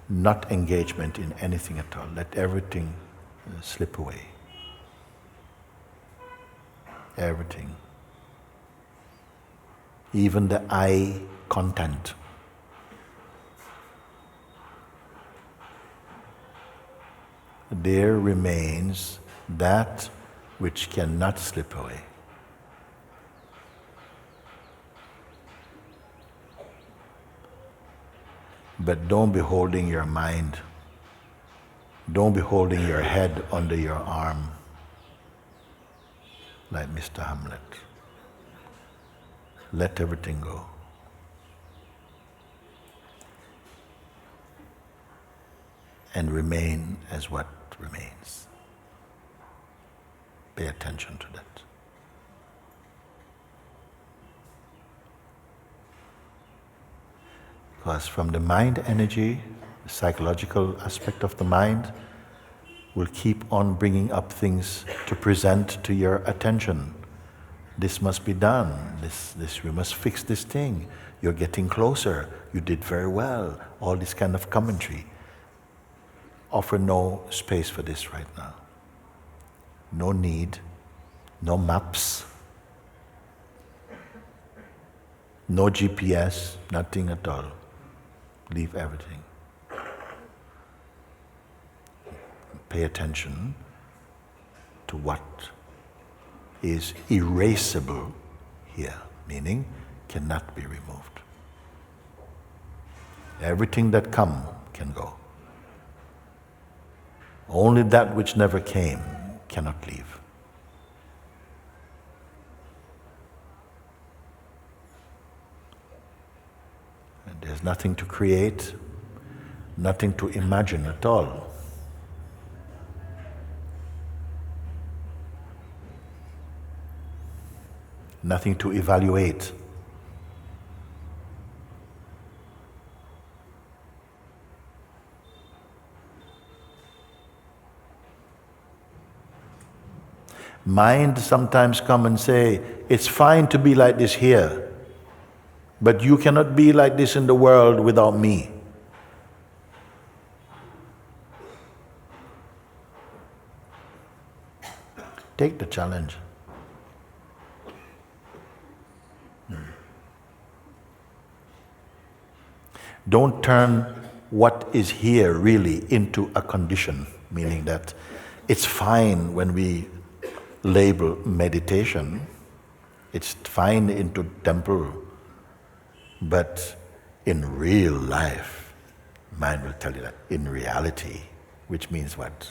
not engagement in anything at all. Let everything slip away. Everything. Even the I content. There remains that which cannot slip away. But don't be holding your mind. Don't be holding your head under your arm like Mr. Hamlet. Let everything go. And remain as what remains. Pay attention to that. Because from the mind energy, the psychological aspect of the mind will keep on bringing up things to present to your attention. This must be done. This we must fix this thing. You're getting closer. You did very well. All this kind of commentary. Offer no space for this right now. No need, no maps, no GPS, nothing at all. Leave everything. Pay attention to what is erasable here, meaning cannot be removed. Everything that come can go. Only that which never came cannot leave. And there's nothing to create, nothing to imagine at all. Nothing to evaluate. Mind sometimes come and say, it's fine to be like this here, but you cannot be like this in the world without me. Take the challenge. Don't turn what is here really into a condition, meaning that it's fine when we label meditation, it's fine into temple, but in real life, mind will tell you that in reality, which means what?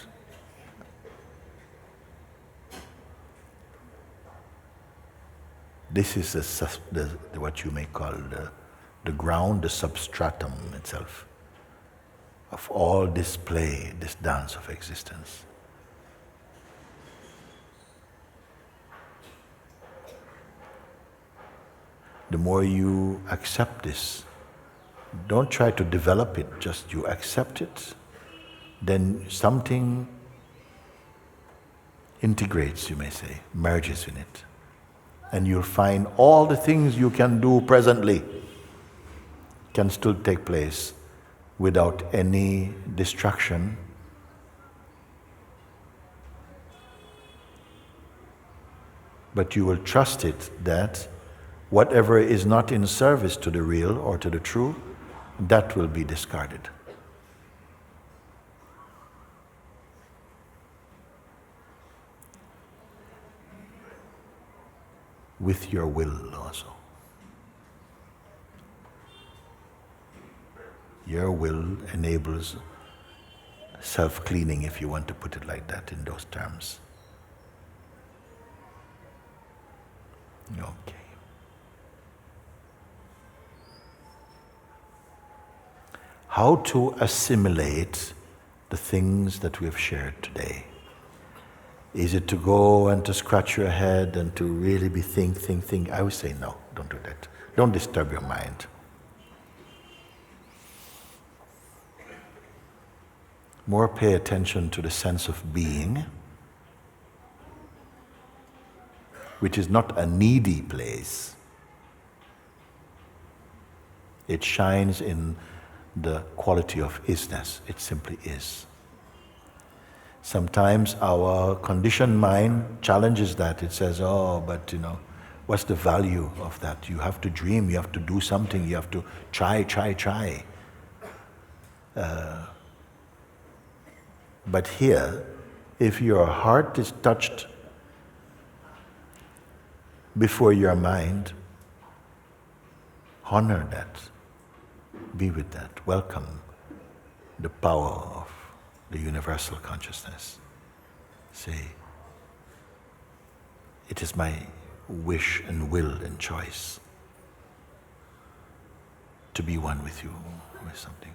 This is what you may call the ground, the substratum itself of all this play, this dance of existence. The more you accept this, don't try to develop it, just you accept it, then something integrates, you may say, merges in it. And you'll find all the things you can do presently can still take place without any distraction. But you will trust it that whatever is not in service to the real or to the true, that will be discarded. With your will also. Your will enables self-cleaning, if you want to put it like that, in those terms. Okay. How to assimilate the things that we have shared today? Is it to go and to scratch your head and to really be think? I would say no, don't do that. Don't disturb your mind. More pay attention to the sense of being, which is not a needy place. It shines in the quality of isness. It simply is. Sometimes our conditioned mind challenges that. It says, oh, but what's the value of that? You have to dream, you have to do something, you have to try. But here, if your heart is touched before your mind, honor that. Be with that. Welcome the power of the universal consciousness. Say, it is my wish and will and choice to be one with you, with something.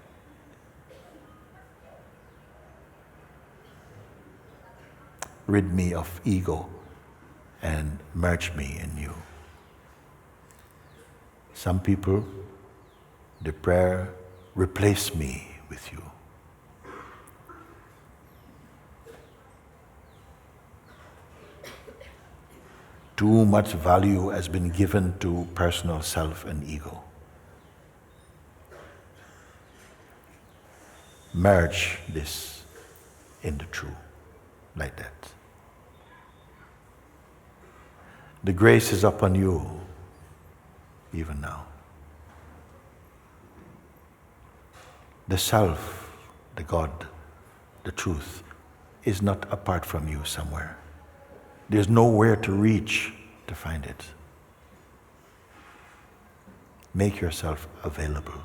Rid me of ego and merge me in you. Some people, the prayer, replace me with you. Too much value has been given to personal self and ego. Merge this in the true, like that. The grace is upon you, even now. The self, the God, the truth, is not apart from you somewhere. There's nowhere to reach to find it. Make yourself available.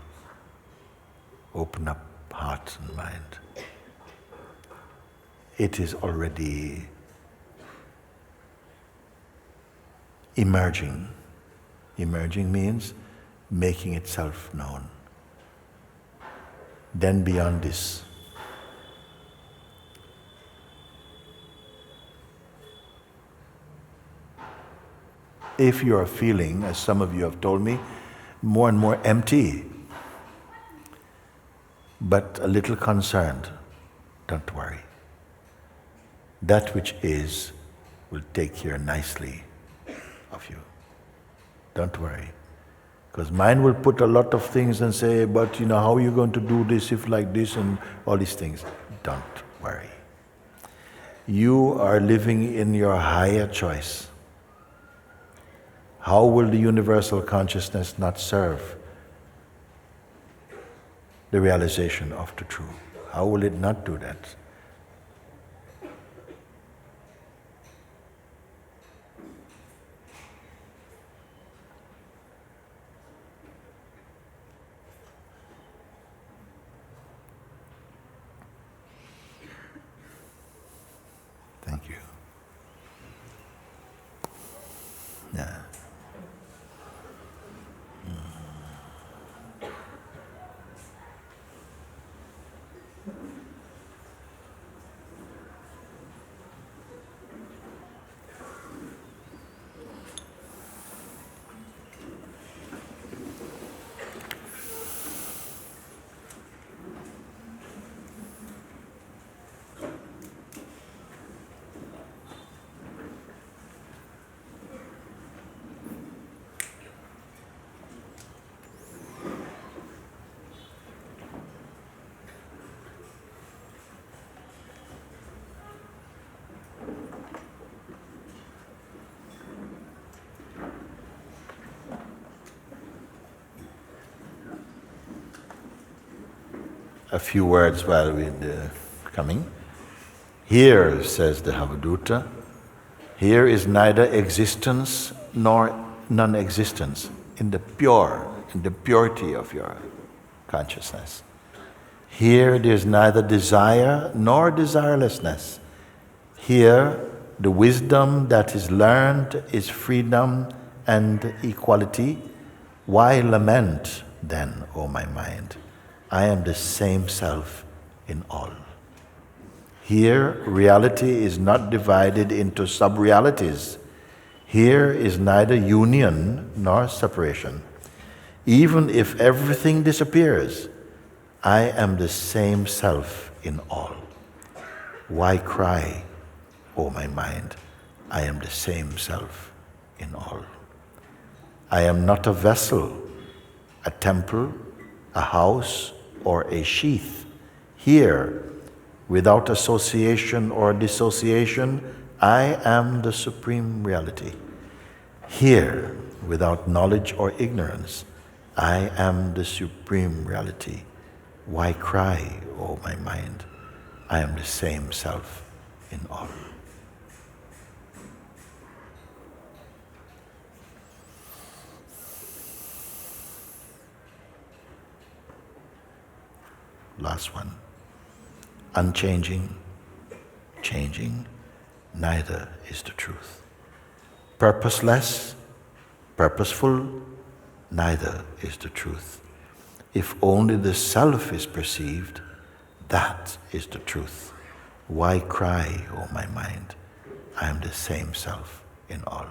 Open up heart and mind. It is already emerging. Emerging means making itself known. Then beyond this, if you are feeling, as some of you have told me, more and more empty, but a little concerned, don't worry. That which is will take care nicely of you. Don't worry. Because mind will put a lot of things and say, but how are you going to do this if like this and all these things? Don't worry. You are living in your higher choice. How will the universal consciousness not serve the realization of the true? How will it not do that? Thank you. Yeah. A few words while we're coming. Here, says the Havadutta, here is neither existence nor non-existence in the purity of your consciousness. Here there's neither desire nor desirelessness. Here the wisdom that is learned is freedom and equality. Why lament then, O my mind? I am the same self in all. Here reality is not divided into sub-realities. Here is neither union nor separation. Even if everything disappears, I am the same self in all. Why cry, O my mind? I am the same self in all. I am not a vessel, a temple, a house, or a sheath. Here, without association or dissociation, I am the supreme reality. Here, without knowledge or ignorance, I am the supreme reality. Why cry, O my mind? I am the same self in all. Last one. Unchanging, changing, neither is the truth. Purposeless, purposeful, neither is the truth. If only the self is perceived, that is the truth. Why cry, O my mind? I am the same self in all.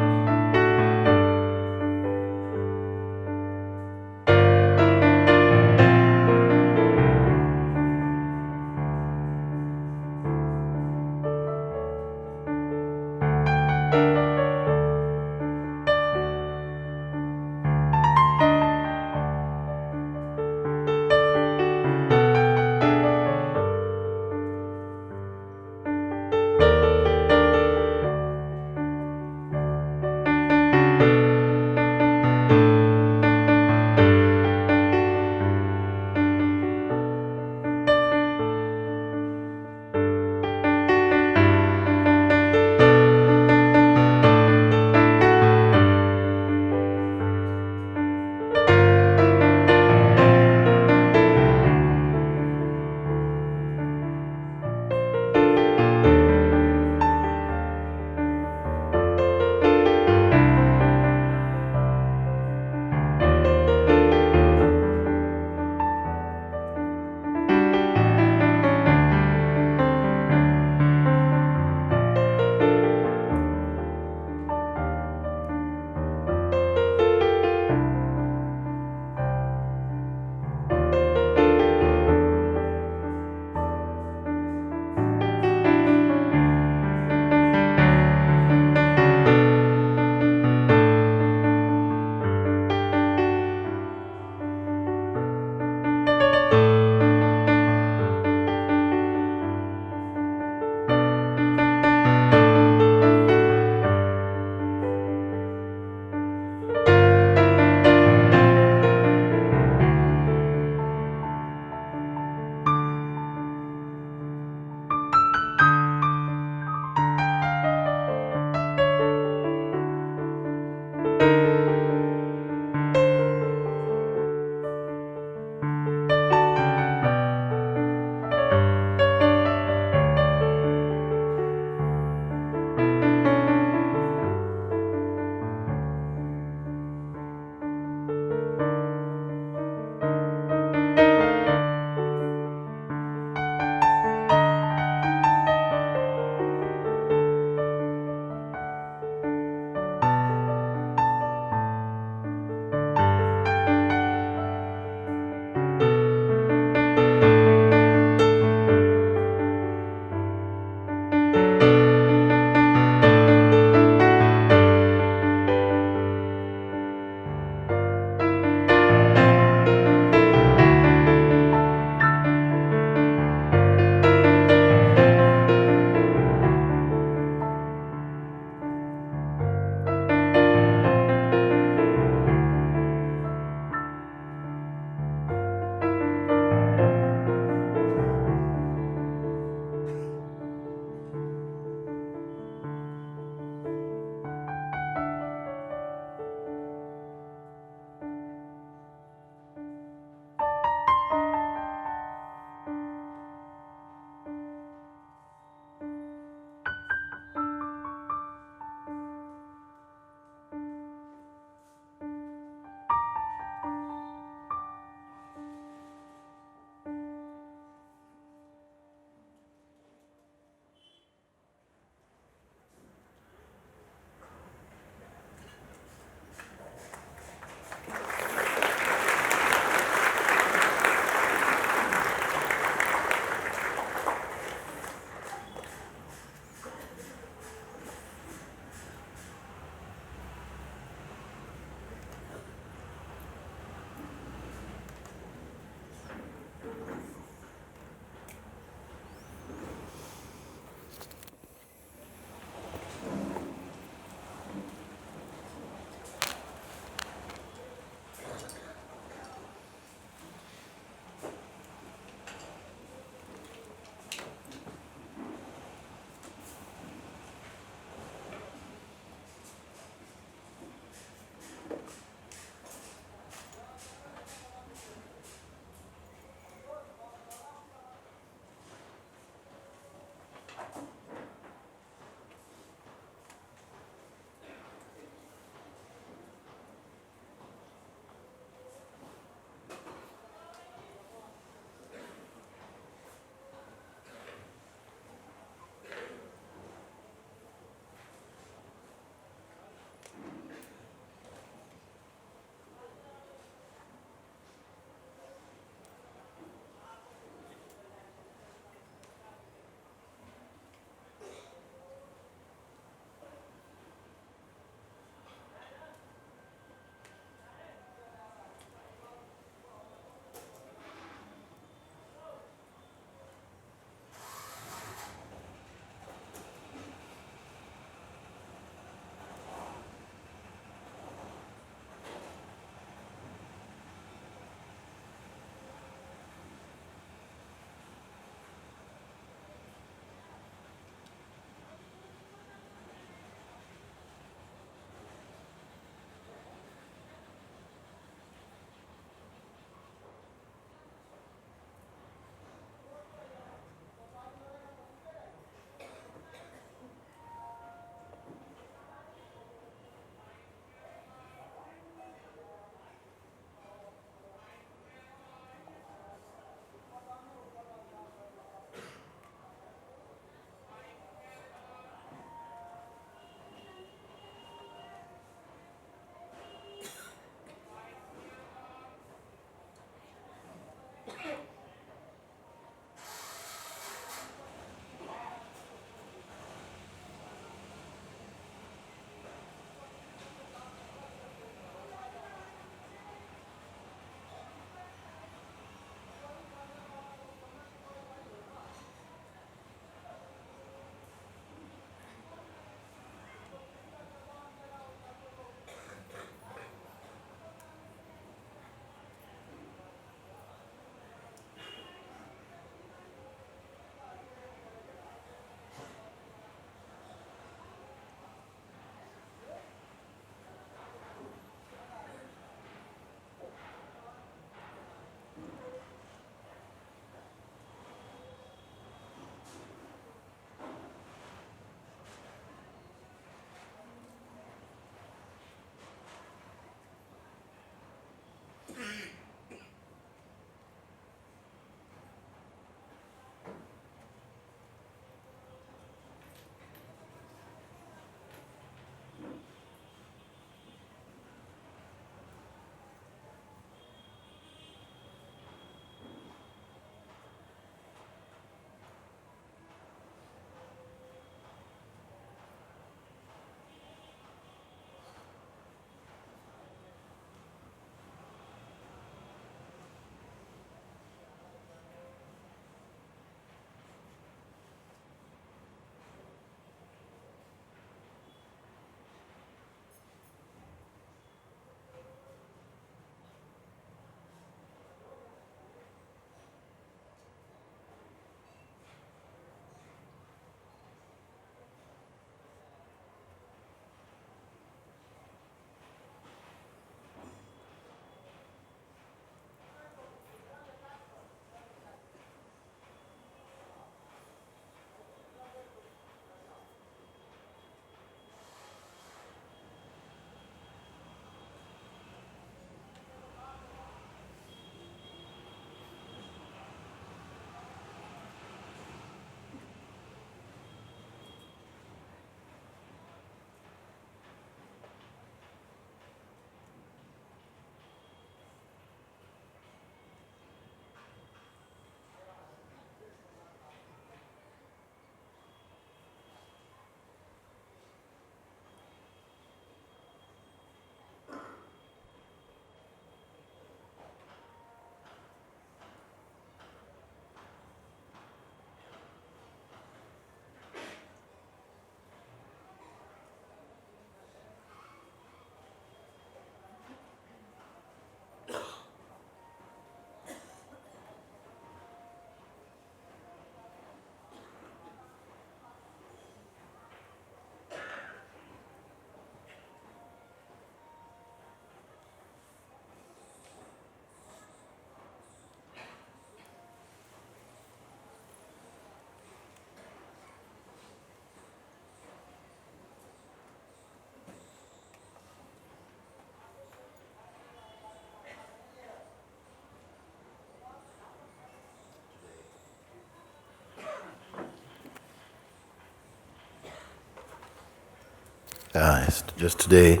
Just today,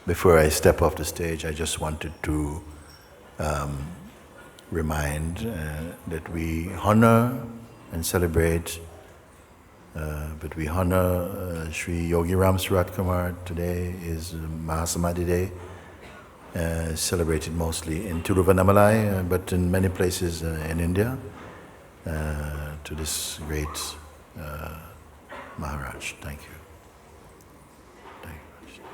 before I step off the stage, I just wanted to remind that we honor and celebrate, but we honor Sri Yogi Ram Surat Kumar. Today is Mahasamadhi Day, celebrated mostly in Tiruvannamalai, but in many places in India, to this great Maharaj. Thank you. Thank you.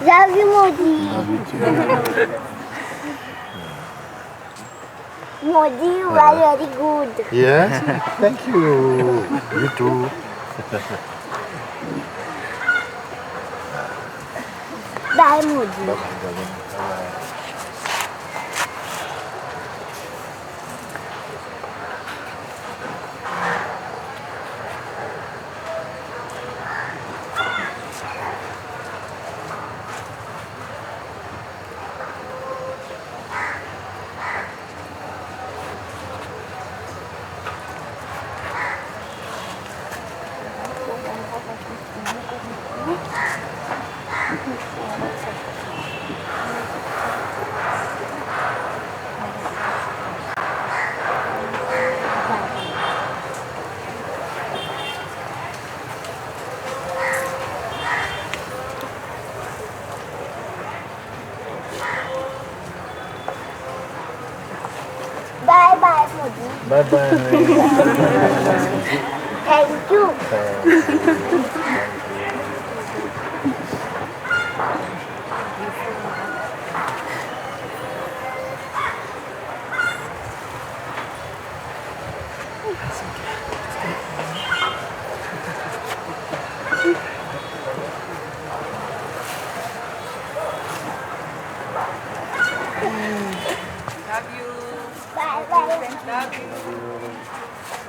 Love you, Mooji. Mooji, you are very good. Yes? Thank you. You too. Bye, Mooji. Bye-bye, Mooji. Bye-bye. Thank you. Bye-bye.